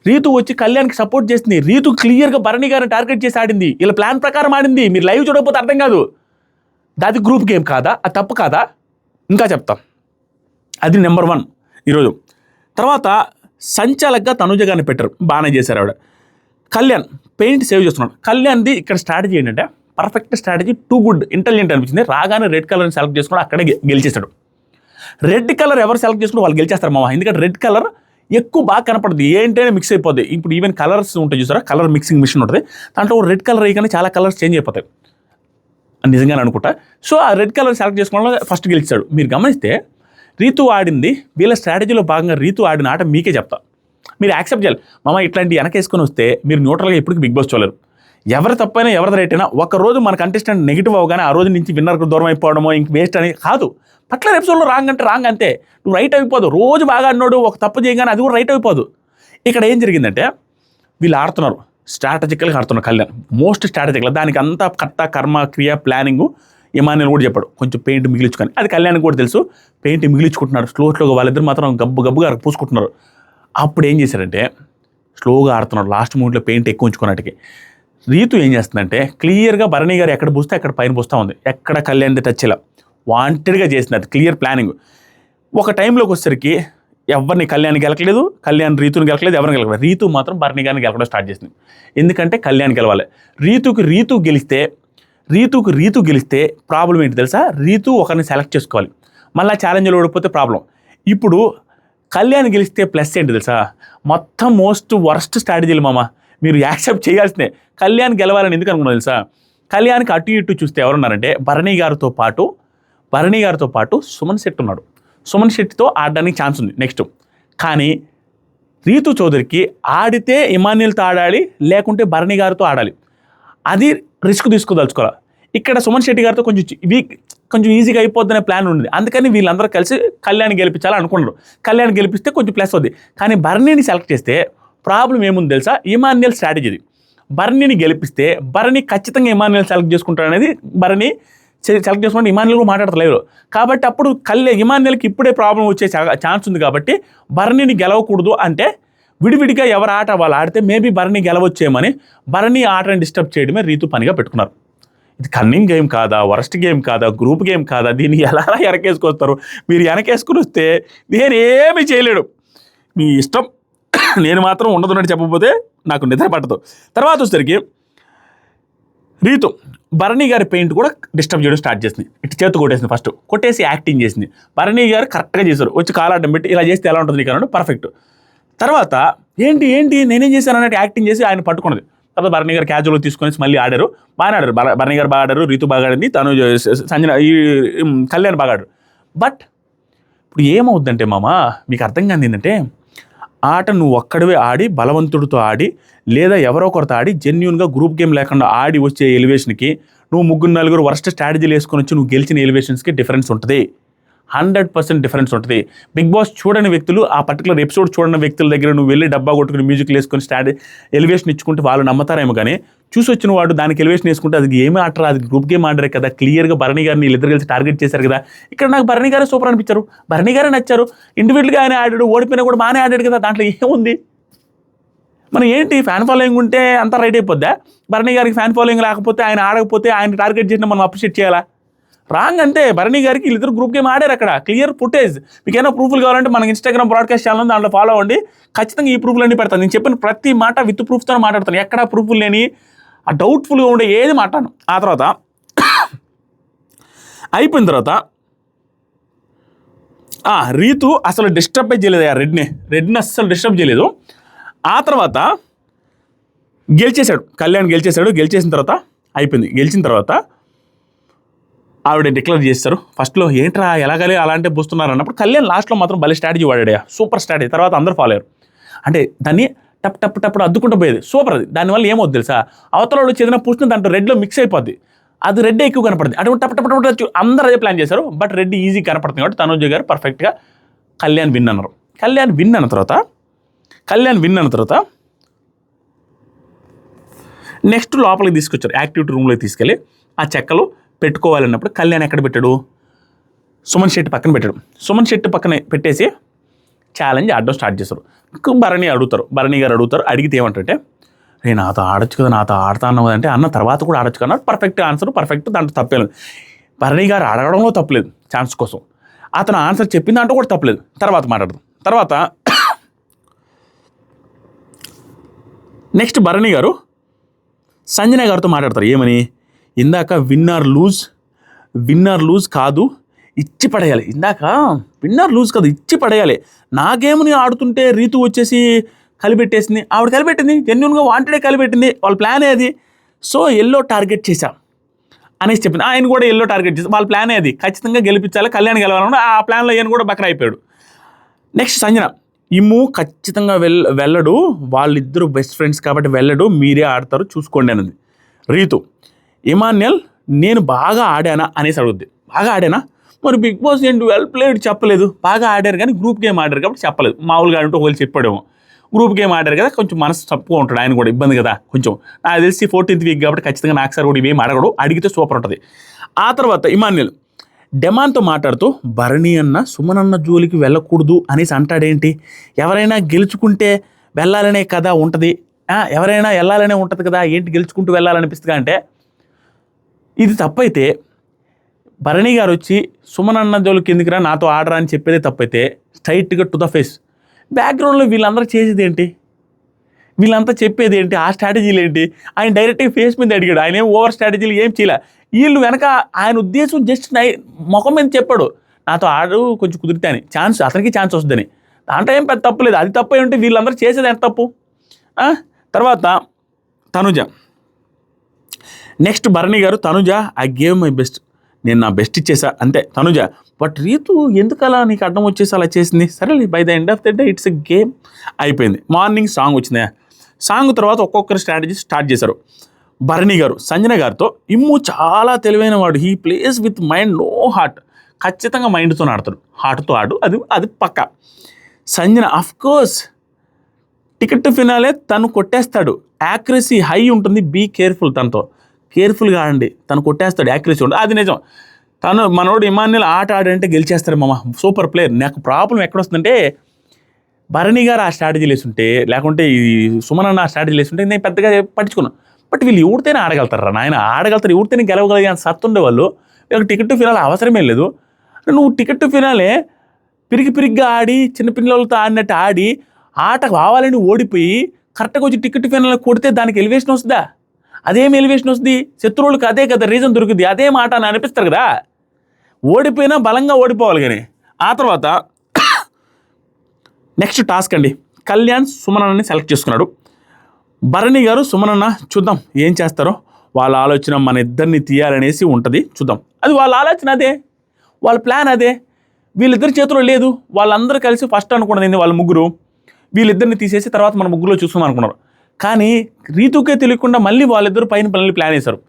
రీతు వచ్చి కళ్యాణ్కి సపోర్ట్ చేసింది. రీతు క్లియర్గా భరణి గారిని టార్గెట్ చేసి ఆడింది, వీళ్ళ ప్లాన్ ప్రకారం ఆడింది. మీరు లైవ్ చూడకపోతే అర్థం కాదు. అది గ్రూప్ గేమ్ కాదా? అది తప్పు కాదా? ఇంకా చెప్తాం. అది నెంబర్ 1 ఈరోజు. తర్వాత సంచాలకుగా తనుజ గారిని పెట్టారు, బాగానే చేశారు ఆవిడ. కళ్యాణ్ పెయింట్ సేవ్ చేస్తున్నాడు. కళ్యాణ్ది ఇక్కడ స్ట్రాటజీ ఏంటంటే perfect strategy, too good, intelligent అనిపించింది. రాగానే రెడ్ కలర్ని సెలెక్ట్ చేసుకుని అక్కడే గెలిచేశాడు. రెడ్ కలర్ ఎవరు సెలెక్ట్ చేసుకుని వాళ్ళు గెలిచేస్తారు మామ. ఎందుకంటే రెడ్ కలర్ ఎక్కువ బాగా కనపడుతుంది, ఏంటనే మిక్స్ అయిపోద్ది. ఇప్పుడు ఈవెన్ కలర్స్ ఉంటాయి చూసారా, కలర్ మిక్సింగ్ మిషన్ ఉంటుంది, దాంట్లో రెడ్ కలర్ అయ్యి కానీ చాలా కలర్స్ చేంజ్ అయిపోతాయి నిజంగానే అనుకుంటా. సో ఆ రెడ్ కలర్ సెలెక్ట్ చేసుకోవడంలో ఫస్ట్ గెలిచాడు. మీరు గమనిస్తే రీతు ఆడింది, వీళ్ళ స్ట్రాటజీలో భాగంగా రీతు ఆడిన ఆట మీకే చెప్తా, మీరు యాక్సెప్ట్ చేయాలి. మామ ఇట్లాంటి వెనకేసుకొని వస్తే మీరు న్యూట్రల్గా ఎప్పటికీ బిగ్ బాస్ చూడలేరు. ఎవరి తప్పైనా ఎవరిది రైట్ అయినా ఒకరోజు మన కంటెస్టెంట్ నెగిటివ్ అవగానే ఆ రోజు నుంచి విన్నర్కు దూరం అయిపోవడమో ఇంక వేస్ట్ అని కాదు. పట్ల ఎపిసోడ్లో రాంగ్ అంటే రాంగ్ అంతే, నువ్వు రైట్ అయిపోదు. రోజు బాగా అన్నాడు, ఒక తప్పు చేయగానే అది కూడా రైట్ అయిపోదు. ఇక్కడ ఏం జరిగిందంటే వీళ్ళు ఆడుతున్నారు, స్ట్రాటజికల్గా ఆడుతున్నారు. కళ్యాణ్ మోస్ట్ స్ట్రాటజికల్, దానికి అంతా కర్త కర్మ క్రియ ప్లానింగ్ ఇమాన్యుల్ కూడా చెప్పాడు. కొంచెం పెయింట్ మిగిలించుకొని, అది కళ్యాణ్కి కూడా తెలుసు. పెయింట్ మిగిలించుకుంటున్నారు స్లోగా, వాళ్ళిద్దరు మాత్రం గబ్బుగా పూసుకుంటున్నారు. అప్పుడు ఏం చేశారంటే స్లోగా ఆడుతున్నారు, లాస్ట్ మూమెంట్లో పెయింట్ ఎక్కువ ఉంచుకున్నట్టుకి. రీతు ఏం చేస్తుందంటే క్లియర్గా భరణి గారు ఎక్కడ పూస్తే అక్కడ పైన పూస్తూ ఉంది, ఎక్కడ కళ్యాణ్ది టచ్ ఇలా వాంటెడ్గా చేసింది. అది క్లియర్ ప్లానింగ్. ఒక టైంలోకి వచ్చేసరికి ఎవరిని కళ్యాణ్ గెలకలేదు, కళ్యాణ్ రీతుని గెలకలేదు, ఎవరిని గెలకలేదు. రీతు మాత్రం భరణి గారిని గెలకడం స్టార్ట్ చేసింది. ఎందుకంటే కళ్యాణ్ గెలవాలి. రీతు గెలిస్తే ప్రాబ్లం ఏంటి తెలుసా? రీతు ఒకరిని సెలెక్ట్ చేసుకోవాలి, మళ్ళీ ఛాలెంజ్లో ఓడిపోతే ప్రాబ్లం. ఇప్పుడు కళ్యాణ్ గెలిస్తే ప్లస్ ఏంటి తెలుసా? మొత్తం మోస్ట్ వర్స్ట్ స్ట్రాటజీలు మామ, మీరు యాక్సెప్ట్ చేయాల్సిందే. కళ్యాణ్ గెలవాలని ఎందుకు అనుకున్నా తెలుసా? కళ్యాణ్కి అటు ఇటు చూస్తే ఎవరున్నారంటే భరణి గారితో పాటు సుమన్ శెట్టి ఉన్నాడు. సుమన్ శెట్టితో ఆడడానికి ఛాన్స్ ఉంది నెక్స్ట్. కానీ రీతు చౌదరికి ఆడితే ఇమాన్యుల్తో ఆడాలి, లేకుంటే భరణి గారితో ఆడాలి. అది రిస్క్ తీసుకోదలుచుకోవాలి. ఇక్కడ సుమన్ శెట్టి గారితో కొంచెం ఈజీగా అయిపోద్దనే ప్లాన్ ఉంది. అందుకని వీళ్ళందరూ కలిసి కళ్యాణ్ గెలిపించాలని అనుకున్నారు. కళ్యాణ్ గెలిపిస్తే కొంచెం ప్లస్ అవుద్ది. కానీ భరణిని సెలెక్ట్ చేస్తే ప్రాబ్లం ఏముంది తెలుసా? ఇమాన్యుల్ స్ట్రాటజీది. భరణిని గెలిపిస్తే భరణి ఖచ్చితంగా ఇమాన్యుల్ సెలెక్ట్ చేసుకుంటాడు అనేది భరణి సెలెక్ట్ చేసుకుంటే ఇమాన్యుల్ కూడా మాట్లాడతలేరు. కాబట్టి అప్పుడు ఇమాన్యుల్కి ఇప్పుడే ప్రాబ్లం వచ్చే ఛాన్స్ ఉంది. కాబట్టి భరణిని గెలవకూడదు అంటే విడివిడిగా ఎవరు ఆట వాళ్ళు ఆడితే మేబీ భరణి గెలవచ్చేమని భరణి ఆటని డిస్టర్బ్ చేయడమే రీతు పనిగా పెట్టుకున్నారు. ఇది కన్నింగ్ గేమ్ కాదా? వరస్ట్ గేమ్ కాదా? గ్రూప్ గేమ్ కాదా? దీన్ని ఎలా వెనకేసుకొస్తారు? మీరు వెనకేసుకుని వస్తే నేను ఏమీ చేయలేడు, మీ ఇష్టం. నేను మాత్రం ఉండదున్నట్టు చెప్పకపోతే నాకు నిద్ర పట్టదు. తర్వాత వచ్చేసరికి రీతు భరణి గారి పెయింట్ కూడా డిస్టర్బ్ చేయడం స్టార్ట్ చేసింది. ఇటు చేతు కొట్టేసింది, ఫస్ట్ కొట్టేసి యాక్టింగ్ చేసింది. భరణి గారు కరెక్ట్గా చేశారు, వచ్చి కాలాడ్డం పెట్టి ఇలా చేస్తే ఎలా ఉంటుంది నీకు అన్నాడు, పర్ఫెక్ట్. తర్వాత ఏంటి నేనేం చేశాను అన్నట్టు యాక్టింగ్ చేసి ఆయన పట్టుకున్నది. తర్వాత భరణి గారు క్యాజువల్ తీసుకొని మళ్ళీ ఆడారు, బాగానే ఆడారు. భరణి గారు బాగా ఆడారు, రీతు బాగా ఆడింది, తను సంజన ఈ కళ్యాణ్ బాగా ఆడారు. బట్ ఇప్పుడు ఏమవుద్దంటే మామ మీకు అర్థం కాదు ఏంటంటే ఆట నువ్వు ఒక్కడివే ఆడి బలవంతుడితో ఆడి లేదా ఎవరో ఒకరితో ఆడి జెన్యూన్గా గ్రూప్ గేమ్ లేకుండా ఆడి వచ్చే ఎలివేషన్కి నువ్వు 3-4 వరస్ట్ స్ట్రాటజీలు వేసుకొని వచ్చి నువ్వు గెలిచిన ఎలివేషన్స్కి డిఫరెన్స్ ఉంటుంది. 100% డిఫరెన్స్ ఉంటుంది. బిగ్ బాస్ చూడని వ్యక్తులు, ఆ పర్టికులర్ ఎపిసోడ్ చూడని వ్యక్తుల దగ్గర నువ్వు వెళ్ళి డబ్బా కొట్టుకుని మ్యూజిక్ వేసుకొని ఎలివేషన్ ఇచ్చుకుంటే వాళ్ళు నమ్మతారేమో, కానీ చూసి వచ్చిన వాడు దానికి ఎలివేషన్ వేసుకుంటే అది గేమ్ ఆడరా, అది గ్రూప్ గేమ్ ఆడరే కదా. క్లియర్గా భరణి గారిని వీళ్ళిద్దరు కలిసి టార్గెట్ చేశారు కదా. ఇక్కడ నాకు భరణి గారే సూపర్ అనిపించారు, భరణి గారే నచ్చారు. ఇండివిజువల్గా ఆయన ఆడాడు, ఓడిపోయినా కూడా బాగానే ఆడాడు కదా, దాంట్లో ఏముంది? మనం ఏంటి ఫ్యాన్ ఫాలోయింగ్ ఉంటే అంతా రైట్ అయిపోద్దా? భరణి గారికి ఫ్యాన్ ఫాలోయింగ్ లేకపోతే, ఆయన ఆడకపోతే ఆయన టార్గెట్ చేసిన మనం అప్రిషియేట్ చేయాలా? రాంగ్ అంతే. భరణి గారికి వీళ్ళిద్దరు గ్రూప్ గేమ్ ఆడారు అక్కడ, క్లియర్ ఫుటేజ్. మీకు ఏమైనా ప్రూఫ్లు కావాలంటే మనకి ఇన్స్టాగ్రామ్ బ్రాడ్కాస్ట్ ఛానల్ దాంట్లో ఫాలో అవ్వండి, ఖచ్చితంగా ఈ ప్రూఫ్లు అన్నీ పెడతాను. నేను చెప్పిన ప్రతి మాట విత్ ప్రూఫ్తో మాట్లాడతాను, ఎక్కడా ప్రూఫ్లు లేని ఆ డౌట్ఫుల్గా ఉండే ఏది మాట్లాడను. ఆ తర్వాత అయిపోయిన తర్వాత రీతు అసలు డిస్టర్బే చేయలేదు, రెడ్ని అస్సలు డిస్టర్బ్ చేయలేదు. ఆ తర్వాత గెలిచేశాడు, కళ్యాణ్ గెలిచేసిన తర్వాత అయిపోయింది. గెలిచిన తర్వాత ఆవిడ డిక్లేర్ చేస్తారు. ఫస్ట్లో ఏంట్రా ఎలాగలే అలాంటి బూస్తున్నారు అన్నప్పుడు కళ్యాణ్ లాస్ట్లో మాత్రం భలే స్ట్రాటజీ వాడాడు, సూపర్ స్ట్రాటజీ. తర్వాత అందరూ ఫాలో అయ్యారు. అంటే దాన్ని టప్ అద్దుకుంటూ పోయేది, సూపర్. అది దానివల్ల ఏమవుద్ది తెలుసా, అవతల వాళ్ళు చేసిన పుష్టిని దాంట్లో రెడ్లో మిక్స్ అయిపోద్ది, అది రెడ్ ఎక్కువ కనపడుతుంది. అటువంటి టప్ అందరూ అదే ప్లాన్ చేశారు, బట్ రెడ్ ఈజీ కనపడుతుంది కాబట్టి తనుజ గారు పర్ఫెక్ట్గా కళ్యాణ్ విన్ అన్నారు. కళ్యాణ్ విన్ అన్న తర్వాత నెక్స్ట్ లోపలికి తీసుకొచ్చారు, యాక్టివిటీ రూమ్లోకి తీసుకెళ్ళి ఆ చెక్కలు పెట్టుకోవాలన్నప్పుడు కళ్యాణ్ ఎక్కడ పెట్టాడు, సుమన్ శెట్టి పక్కన పెట్టాడు. సుమన్ శెట్టి పక్కన పెట్టేసి ఛాలెంజ్ ఆడడం స్టార్ట్ చేశారు. భరణి గారు అడుగుతారు. అడిగితే ఏమంటే, నేను నాతో ఆడొచ్చు కదా, నాతో ఆడుతా అన్నావు అంటే, అన్న తర్వాత కూడా ఆడొచ్చు కదా. పర్ఫెక్ట్ ఆన్సర్, పర్ఫెక్ట్, దాంట్లో తప్పలేదు. భరణి గారు అడగడంలో తప్పలేదు ఛాన్స్ కోసం, అతను ఆన్సర్ చెప్పిన దాంట్లో కూడా తప్పలేదు. తర్వాత మాట్లాడదాం. తర్వాత నెక్స్ట్ భరణి గారు సంజన గారితో మాట్లాడతారు. ఏమని, ఇందాక విన్నర్ లూజ్ కాదు, ఇచ్చి పడేయాలి. ఇందాక విన్నర్ లూజ్ కాదు, ఇచ్చి పడేయాలి. నా గేమ్ని ఆడుతుంటే రీతు వచ్చేసి కలిపెట్టేసింది, ఆవిడ కలిపెట్టింది, జెన్యూన్గా వాంటెడే కలిపెట్టింది, వాళ్ళ ప్లానే అది. సో ఎల్లో టార్గెట్ చేశా అనేసి చెప్పింది. ఆయన కూడా ఎల్లో టార్గెట్ చేసి వాళ్ళ ప్లానే అది, ఖచ్చితంగా గెలిపించాలి, కళ్యాణ్ గెలవాలన్నా ఆ ప్లాన్లో ఈయన కూడా బకరా అయిపోయాడు. నెక్స్ట్ సంజన, ఇమ్ము ఖచ్చితంగా వెళ్ళడు, వాళ్ళిద్దరూ బెస్ట్ ఫ్రెండ్స్ కాబట్టి వెళ్ళడు, మీరే ఆడతారు చూసుకోండి అన్నది. రీతు, ఇమాన్యుయల్ నేను బాగా ఆడానా అనేసి అడుగుద్ది. బాగా ఆడానా, మరి బిగ్ బాస్ ఏంటి వెల్ ప్లేడ్ చెప్పలేదు. బాగా ఆడారు కానీ గ్రూప్ గేమ్ ఆడారు కాబట్టి చెప్పలేదు. మామూలుగా ఆడుంటే ఒకళ్ళు చెప్పాడేమో, గ్రూప్ గేమ్ ఆడారు కదా కొంచెం మనసు తప్పుగా ఉంటాడు, ఆయన కూడా ఇబ్బంది కదా కొంచెం. నాకు తెలిసి 14th వీక్ కాబట్టి ఖచ్చితంగా నాకు సార్ కూడా ఇవేం అడగడు, అడిగితే సూపర్ ఉంటుంది. ఆ తర్వాత ఇమాన్యుయల్ డెమాన్తో మాట్లాడుతూ, భరణి అన్న సుమన్ అన్న జోలికి వెళ్ళకూడదు అనేసి అంటాడేంటి, ఎవరైనా గెలుచుకుంటే వెళ్ళాలనే కదా ఉంటుంది, ఎవరైనా వెళ్ళాలనే ఉంటుంది కదా, ఏంటి గెలుచుకుంటూ వెళ్ళాలనిపిస్తుంది అంటే, ఇది తప్పైతే భరణి గారు వచ్చి సుమన్ అన్న జోలికి ఎందుకురా నాతో ఆడరా అని చెప్పేదే తప్పైతే, స్ట్రైట్గా టు ద ఫేస్. బ్యాక్గ్రౌండ్లో వీళ్ళందరూ చేసేది ఏంటి, వీళ్ళంతా చెప్పేది ఏంటి, ఆ స్ట్రాటజీలు ఏంటి, ఆయన డైరెక్ట్గా ఫేస్ మీద అడిగాడు. ఆయన ఏం ఓవర్ స్ట్రాటజీలు ఏం చేయలే. వీళ్ళు వెనక ఆయన ఉద్దేశం జస్ట్ ముఖం మీద చెప్పాడు, నాతో ఆడు కొంచెం కుదిరితే అని, అతనికి ఛాన్స్ వస్తుందని. దాంట్లో ఏం పెద్ద తప్పు లేదు. అది తప్పు ఏంటి, వీళ్ళందరూ చేసేది ఎంత తప్పు. తర్వాత Tanuja, next Bharani garu, Tanuja I gave my best, నేను నా బెస్ట్ ఇచ్చేసా అంతే. తనుజ, బట్ రీతు ఎందుకలా నీకు అడ్డం వచ్చేసి అలా చేసింది. సరేలే, by the end of the day it's a game, అయిపోయింది. మార్నింగ్ సాంగ్ వచ్చింది, సాంగ్ తర్వాత ఒక్కొక్కరు స్ట్రాటజీ స్టార్ట్ చేశారు. భరణి గారు సంజన గారితో, ఇమ్ము చాలా తెలివైన వాడు, he plays with mind no heart, ఖచ్చితంగా మైండ్తో ఆడతాడు, హార్ట్తో ఆడు, అది పక్క. సంజన అఫ్కోర్స్ టికెట్ ఫినాలే తను కొట్టేస్తాడు, యాక్యురసీ హై ఉంటుంది, బీ కేర్ఫుల్, తనతో కేర్ఫుల్గా ఆడండి, తను కొట్టేస్తాడు, యాక్యురసీ ఉంటుంది, అది నిజం. మనోడు ఇమాన్యుయల్ ఆట ఆడంటే గెలిచేస్తాడు మామ, సూపర్ ప్లేయర్. నాకు ప్రాబ్లం ఎక్కడొస్తుందంటే, భరణి గారు ఆ స్ట్రాటజీలు వేస్తుంటే, లేకుంటే ఈ సుమన్ అన్న ఆ స్ట్రాటజీలు వేస్తుంటే నేను పెద్దగా పట్టించుకున్నాను. బట్ వీళ్ళు ఎవరితేనే ఆడగలుగుతారా నాయన, ఆడగలుగుతారు, ఎవరితేనే గెలవగలిగే అంత సత్తు ఉండేవాళ్ళు, వీళ్ళకి టికెట్ టు ఫినాలే అవసరమే లేదు. నువ్వు టికెట్ టు ఫినాలే పిరిగిగా ఆడి చిన్నపిల్లలతో ఆడినట్టు ఆడి ఆట కావాలని ఓడిపోయి కరెక్ట్గా వచ్చి టికెట్ ఫినాలే కొడితే దానికి ఎలివేషన్ వస్తుందా? అదేం ఎలివేషన్ వస్తుంది, శత్రువులకు అదే కదా రీజన్ దొరుకుతుంది, అదే మాట అని అనిపిస్తారు కదా. ఓడిపోయినా బలంగా ఓడిపోవాలి. కానీ ఆ తర్వాత నెక్స్ట్ టాస్క్ అండి, కళ్యాణ్ సుమనన్నని సెలెక్ట్ చేసుకున్నాడు. భరణి గారు సుమనన్న చూద్దాం ఏం చేస్తారో, వాళ్ళ ఆలోచన మన ఇద్దరిని తీయాలనేసి ఉంటుంది, చూద్దాం. అది వాళ్ళ ఆలోచన, అదే వాళ్ళ ప్లాన్, అదే వీళ్ళిద్దరి చేతిలో లేదు. వాళ్ళందరూ కలిసి ఫస్ట్ అనుకున్నది వాళ్ళ ముగ్గురు, వీళ్ళిద్దరిని తీసేసి తర్వాత మన ముగ్గురులో చూసుకుందాం అనుకున్నారు. కానీ రీతుకే తెలియకుండా మళ్ళీ వాళ్ళిద్దరు పైన ప్లాన్ వేశారు.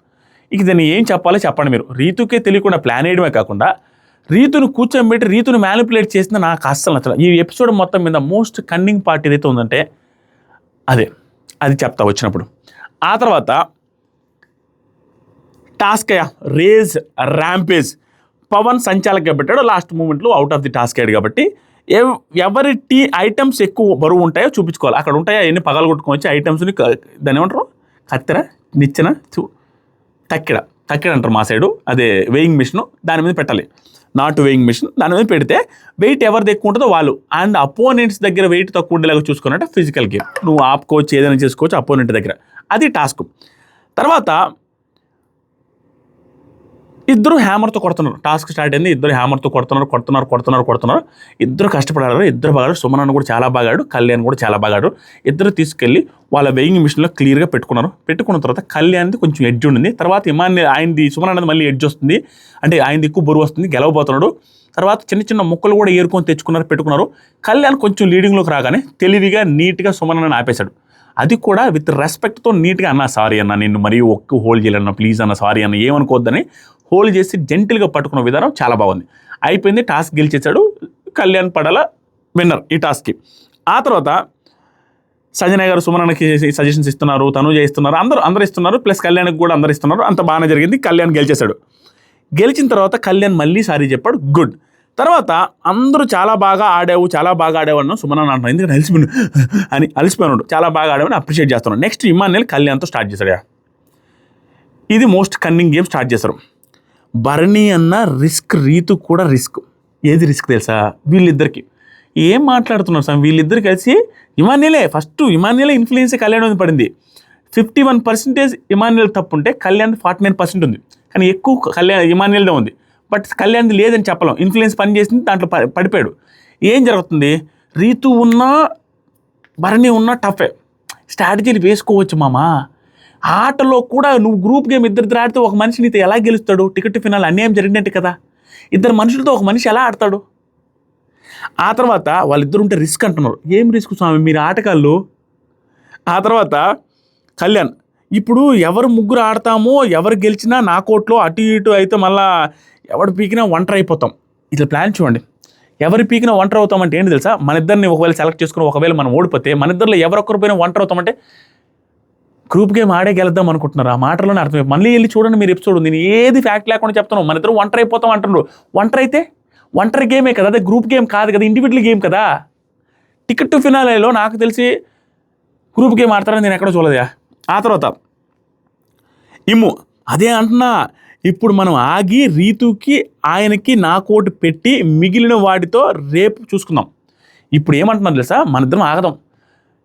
ఇక దీన్ని ఏం చెప్పాలో చెప్పండి మీరు. రీతుకే తెలియకుండా ప్లాన్ వేయడమే కాకుండా రీతుని కూర్చోబెట్టి రీతుని మ్యానిపులేట్ చేసింది నాకు అస్సలు నచ్చలేదు. ఈ ఎపిసోడ్ మొత్తం మీద మోస్ట్ కన్నింగ్ పార్ట్ ఏదైతే ఉందంటే అది చెప్తా వచ్చినప్పుడు. ఆ తర్వాత టాస్క్ రేజ్ ర్యాంపేజ్ పవన్ సంచాలకుగా పెట్టాడు. లాస్ట్ మూమెంట్లో అవుట్ ఆఫ్ ది టాస్క్ అయ్యాడు కాబట్టి ఎవరి ఐటమ్స్ ఎక్కువ బరువు ఉంటాయో చూపించుకోవాలి. అక్కడ ఉంటాయా ఎన్ని పగలు కొట్టుకోవచ్చు ఐటమ్స్ని, దాన్ని ఏమంటారు కత్తెర నిచ్చెన తక్కెడ అంటారు మా సైడు, అదే వెయింగ్ మిషన్, దాని మీద పెట్టాలి. నాట్ వెయింగ్ మిషన్ దాని మీద పెడితే వెయిట్ ఎవరిది ఎక్కువ ఉంటుందో వాళ్ళు, అండ్ అపోనెంట్స్ దగ్గర వెయిట్ తక్కువ ఉండేలాగా చూసుకున్నట్టు ఫిజికల్ గేమ్. నువ్వు ఆపుకోవచ్చు, ఏదైనా చేసుకోవచ్చు అపోనెంట్ దగ్గర, అది టాస్క్. తర్వాత ఇద్దరు హ్యామర్తో కొడుతున్నారు. టాస్క్ స్టార్ట్ అయింది, ఇద్దరు హ్యామర్తో కొడుతున్నారు. ఇద్దరు కష్టపడారు, ఇద్దరు బాగాడు. సుమన్ కూడా చాలా బాగాడు, కళ్యాణ్ కూడా చాలా బాగాడు. ఇద్దరు తీసుకెళ్ళి వాళ్ళ వెయింగ్ మిషన్లో క్లియర్గా పెట్టుకున్న తర్వాత కళ్యాణ్ది కొంచెం ఎడ్జ్ ఉండింది. తర్వాత ఆయనది సుమన్ అనేది మళ్ళీ ఎడ్జ్ వస్తుంది, అంటే ఆయనది ఎక్కువ బరువు వస్తుంది, గెలవబోతున్నాడు. తర్వాత చిన్న ముక్కలు కూడా ఏరుకొని పెట్టుకున్నారు. కళ్యాణ్ కొంచెం లీడింగ్లోకి రాగానే తెలివిగా నీట్గా సుమన్ అని ఆపేశాడు. అది కూడా విత్ రెస్పెక్ట్తో నీట్గా అన్న సారీ అన్న, నిన్ను మరీ ఒక్క హోల్డ్ చేయాలన్న, ప్లీజ్ అన్న సారీ అన్న, ఏమనుకోవద్దని హోల్డ్ చేసి జెంటిల్గా పట్టుకున్న విధానం చాలా బాగుంది. అయిపోయింది, టాస్క్ గెలిచేశాడు. కళ్యాణ్ పడాల విన్నర్ ఈ టాస్క్కి. ఆ తర్వాత సంజయ్ గారు సుమన్కి సజెషన్స్ ఇస్తున్నారు, తను చేస్తున్నారు, అందరూ ఇస్తున్నారు, ప్లస్ కళ్యాణ్కి కూడా అందరు ఇస్తున్నారు. అంత బాగానే జరిగింది. కళ్యాణ్ గెలిచేశాడు. గెలిచిన తర్వాత కళ్యాణ్ మళ్ళీ సారీ చెప్పాడు, గుడ్. తర్వాత అందరూ చాలా బాగా ఆడావు అన్న సుమన్ అంటున్నాను, ఎందుకంటే అలసిపోయినాడు, చాలా బాగా ఆడావని అప్రిషియేట్ చేస్తున్నాడు. నెక్స్ట్ ఇమాన్యుయల్ కళ్యాణ్తో స్టార్ట్ చేశాడు. ఇది మోస్ట్ కన్నింగ్ గేమ్ స్టార్ట్ చేశారు. భరణి అన్న రిస్క్, రీతు కూడా రిస్క్. ఏది రిస్క్ తెలుసా? వీళ్ళిద్దరికి ఏం మాట్లాడుతున్నారు సార్? వీళ్ళిద్దరు కలిసి ఇమాన్యుయలే ఇన్ఫ్లుయెన్స్ కళ్యాణ్ మీద పడింది. 51% ఇమాన్యుయల్ తప్పు ఉంటే కళ్యాణ్ 49% ఉంది. కానీ ఎక్కువ ఇమాన్యుయల్దే ఉంది. బట్ కళ్యాణ్ది లేదని చెప్పలేం, ఇన్ఫ్లుయెన్స్ పని చేసింది, దాంట్లో పడిపోయాడు. ఏం జరుగుతుంది? రీతు ఉన్నా భరణి ఉన్నా టఫే. స్ట్రాటజీలు వేసుకోవచ్చు మామా. ఆటలో కూడా నువ్వు గ్రూప్ గేమ్ ఇద్దరు ఆడితే ఒక మనిషి నీతో ఎలా గెలుస్తాడు? టికెట్ ఫినాల్ అన్యాయం జరిగినట్టు కదా. ఇద్దరు మనుషులతో ఒక మనిషి ఎలా ఆడతాడు? ఆ తర్వాత వాళ్ళిద్దరు ఉంటే రిస్క్ అంటున్నారు. ఏం రిస్క్ స్వామి, మీరు ఆటగాళ్ళు. ఆ తర్వాత కళ్యాణ్, ఇప్పుడు ఎవరు ముగ్గురు ఆడతామో, ఎవరు గెలిచినా నా కోట్లో అటు ఇటు అయితే మళ్ళా ఎవడు పీకినా ఒంటరి అయిపోతాం. ఇట్లా ప్లాన్ చూడండి. ఎవరు పీకినా ఒంటరి అవుతామంటే ఏంటి తెలుసా? మన ఇద్దరిని ఒకవేళ సెలెక్ట్ చేసుకుని ఒకవేళ మనం ఓడిపోతే మన ఇద్దరిలో ఎవరొక్కరు పోయినా ఒంటరి అవుతామంటే గ్రూప్ గేమ్ ఆడే గెలుద్దాం అనుకుంటున్నారు. ఆ మాటలోనే అర్థమైపోయి. మళ్ళీ వెళ్ళి చూడండి మీరు ఎపిసోడ్, నేను ఏది ఫ్యాక్ట్ లేకుండా చెప్తాను. మన ఇద్దరు ఒంటరి అయిపోతాం అంటున్నారు. ఒంటరి అయితే ఒంటరి గేమే కదా, అదే గ్రూప్ గేమ్ కాదు కదా, ఇండివిజువల్ గేమ్ కదా. టికెట్ టు ఫినాలేలో నాకు తెలిసి గ్రూప్ గేమ్ ఆడతారని నేను ఎక్కడ చూడలేదా. ఆ తర్వాత అదే అంటున్నా, ఇప్పుడు మనం ఆగి రీతుకి ఆయనకి నా కోటు పెట్టి మిగిలిన వాటితో రేపు చూసుకుందాం. ఇప్పుడు ఏమంటున్నారు తెలుసా? మన ఇద్దరం ఆగదాం,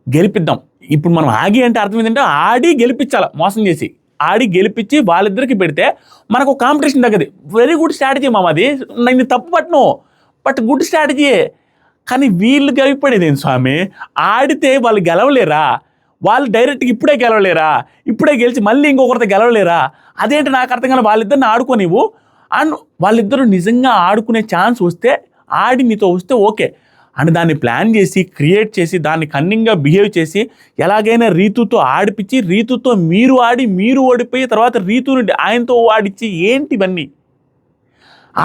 గెలిపిద్దాం. ఇప్పుడు మనం ఆగి అంటే అర్థం ఏంటంటే ఆడి గెలిపించాలి, మోసం చేసి ఆడి గెలిపించి వాళ్ళిద్దరికి పెడితే మనకు కాంపిటీషన్ తగ్గదు. వెరీ గుడ్ స్ట్రాటజీ మామది, నేను తప్పు పట్టను, బట్ గుడ్ స్ట్రాటజీయే. కానీ వీళ్ళు గెలిపడేది ఏంటి స్వామి? ఆడితే వాళ్ళు గెలవలేరా? వాళ్ళు డైరెక్ట్గా ఇప్పుడే గెలవలేరా? ఇప్పుడే గెలిచి మళ్ళీ ఇంకొకరితో గెలవలేరా? అదేంటి నాకు అర్థం కాదు. వాళ్ళిద్దరిని ఆడుకోనివ్వు, అండ్ వాళ్ళిద్దరూ నిజంగా ఆడుకునే ఛాన్స్ వస్తే ఆడి నీతో వస్తే ఓకే. అండ్ దాన్ని ప్లాన్ చేసి క్రియేట్ చేసి దాన్ని కన్నింగ్గా బిహేవ్ చేసి ఎలాగైనా రీతుతో ఆడిపించి రీతుతో మీరు ఆడి మీరు ఓడిపోయి తర్వాత రీతుని ఆయనతో ఆడిచ్చి ఏంటి ఇవన్నీ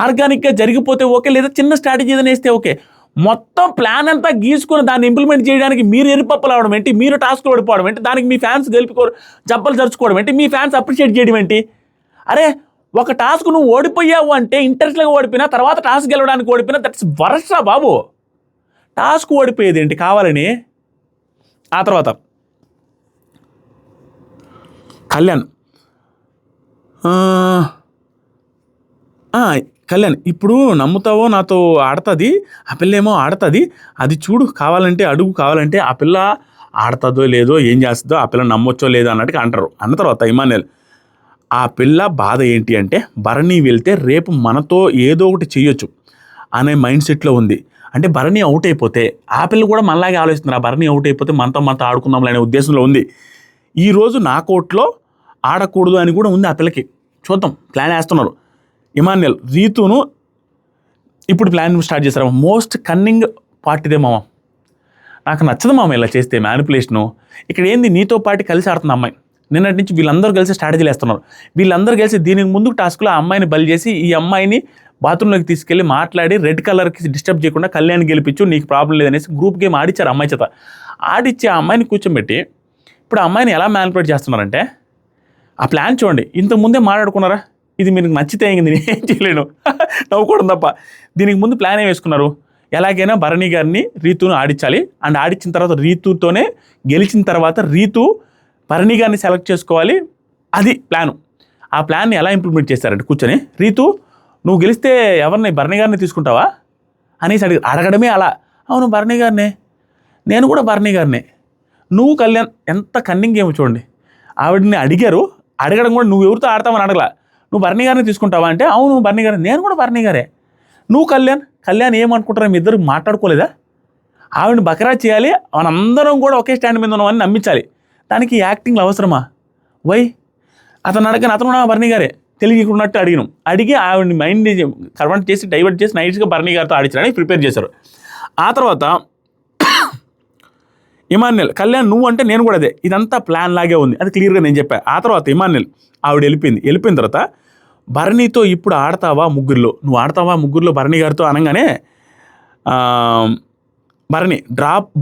ఆర్గానిక్గా జరిగిపోతే ఓకే, లేదా చిన్న స్ట్రాటజీ ఏదైనా వేస్తే ఓకే. మొత్తం ప్లాన్ అంతా గీసుకుని దాన్ని ఇంప్లిమెంట్ చేయడానికి మీరు ఎరుపప్పులు అవడం ఏంటి? మీరు టాస్క్లో ఓడిపోవడం ఏంటి? దానికి మీ ఫ్యాన్స్ జబ్బలు జరుచుకోవడం ఏంటి? మీ ఫ్యాన్స్ అప్రిషియేట్ చేయడం ఏంటి? అరే ఒక టాస్క్ నువ్వు ఓడిపోయావు అంటే ఇంట్రెస్ట్గా ఓడిపోయినా తర్వాత టాస్క్ గెలవడానికి ఓడిపోయినా దట్స్ వరస్ట్రా బాబు. టాస్క్ ఓడిపోయేది ఏంటి కావాలని? ఆ తర్వాత కళ్యాణ్ ఇప్పుడు నమ్ముతావో నాతో ఆడుతుంది, ఆ పిల్ల ఏమో ఆడుతుంది, అది చూడు కావాలంటే అడుగు, కావాలంటే ఆ పిల్ల ఆడుతుందో లేదో ఏం చేస్తుందో ఆ పిల్ల నమ్మొచ్చో లేదో అన్నట్టుగా అంటారు. అన్న తర్వాత ఇమాన్యుయల్, ఆ పిల్ల బాధ ఏంటి అంటే భరణి వెళ్తే రేపు మనతో ఏదో ఒకటి చేయొచ్చు అనే మైండ్ సెట్లో ఉంది. అంటే భరణి అవుట్ అయిపోతే ఆ పిల్ల కూడా మనలాగే ఆలోచిస్తున్నారు. ఆ భరణి అవుట్ అయిపోతే మనతో ఆడుకుందాంలే అనే ఉద్దేశంలో ఉంది. ఈరోజు నా కోర్టులో ఆడకూడదు అని కూడా ఉంది ఆ పిల్లకి. చూద్దాం, ప్లాన్ వేస్తున్నారు. ఇమాన్యుయల్ రీతును ఇప్పుడు ప్లాన్ స్టార్ట్ చేస్తారు. మోస్ట్ కన్నింగ్ పార్ట్ ఇదే మామ. నాకు నచ్చదు మామ ఇలా చేస్తే మ్యానిపులేషను. ఇక్కడ ఏంది, నీతో పాటు కలిసి ఆడుతుంది అమ్మాయి, నిన్నటి నుంచి వీళ్ళందరూ కలిసి స్ట్రాటజీలు వేస్తున్నారు. వీళ్ళందరూ కలిసి దీనికి ముందు టాస్క్లో ఆ అమ్మాయిని బలి చేసి ఈ అమ్మాయిని బాత్రూంలోకి తీసుకెళ్ళి మాట్లాడి రెడ్ కలర్కి డిస్టర్బ్ చేయకుండా కళ్యాణ్ గెలిపించు, నీకు ప్రాబ్లం లేదనేసి గ్రూప్ గేమ్ ఆడిచ్చారు అమ్మాయి చేత. ఆడిచ్చి ఆ అమ్మాయిని కూర్చోబెట్టి ఇప్పుడు ఆ అమ్మాయిని ఎలా మ్యానిపులేట్ చేస్తున్నారంటే, ఆ ప్లాన్ చూడండి. ఇంతకుముందే మాట్లాడుకున్నారా, ఇది మీకు నచ్చితే ఇంక నేను ఏం చేయలేను నవ్వుకోవడం తప్ప. దీనికి ముందు ప్లాన్ ఏం వేసుకున్నారు, ఎలాగైనా భరణి గారిని రీతును ఆడించాలి, అండ్ ఆడించిన తర్వాత రీతుతోనే గెలిచిన తర్వాత రీతు భరణి గారిని సెలెక్ట్ చేసుకోవాలి, అది ప్లాను. ఆ ప్లాన్ని ఎలా ఇంప్లిమెంట్ చేశారంటే, కూర్చొని రీతు నువ్వు గెలిస్తే ఎవరిని భరణి గారిని తీసుకుంటావా అనేసి అడగడమే అలా. అవును భరణి గారినే, నేను కూడా భరణి గారినే, నువ్వు కళ్యాణ్. ఎంత కన్నింగ్ ఏమో చూడండి. ఆవిడని అడిగారు, అడగడం కూడా నువ్వు ఎవరితో ఆడతావని అడగలా, నువ్వు భరణి గారిని తీసుకుంటావా అంటే అవును భరణి గారు, నేను కూడా భరణి గారే. నువ్వు కళ్యాణ్ ఏమనుకుంటారా, మీ ఇద్దరు మాట్లాడుకోలేదా? ఆవిడని బకరా చేయాలి, మనందరం కూడా ఒకే స్టాండ్ మీద ఉన్నామని నమ్మించాలి. దానికి యాక్టింగ్లు అవసరమా? వై అతను అడగని అతను నా భరణి గారే తెలియకున్నట్టు అడిగి ఆవిడని మైండ్ కన్వర్ట్ చేసి డైవర్ట్ చేసి నైట్గా భరణి గారితో ఆడించడానికి ప్రిపేర్ చేశారు. ఆ తర్వాత ఇమాన్యుల్ కళ్యాణ్ నువ్వు అంటే నేను కూడా అదే, ఇదంతా ప్లాన్ లాగే ఉంది, అది క్లియర్గా నేను చెప్పాను. ఆ తర్వాత ఇమాన్యుల్ ఆవిడ వెళ్ళిపోయిన తర్వాత భరణితో ఇప్పుడు ఆడతావా ముగ్గురులో, నువ్వు ఆడతావా ముగ్గురులో భరణి గారితో అనగానే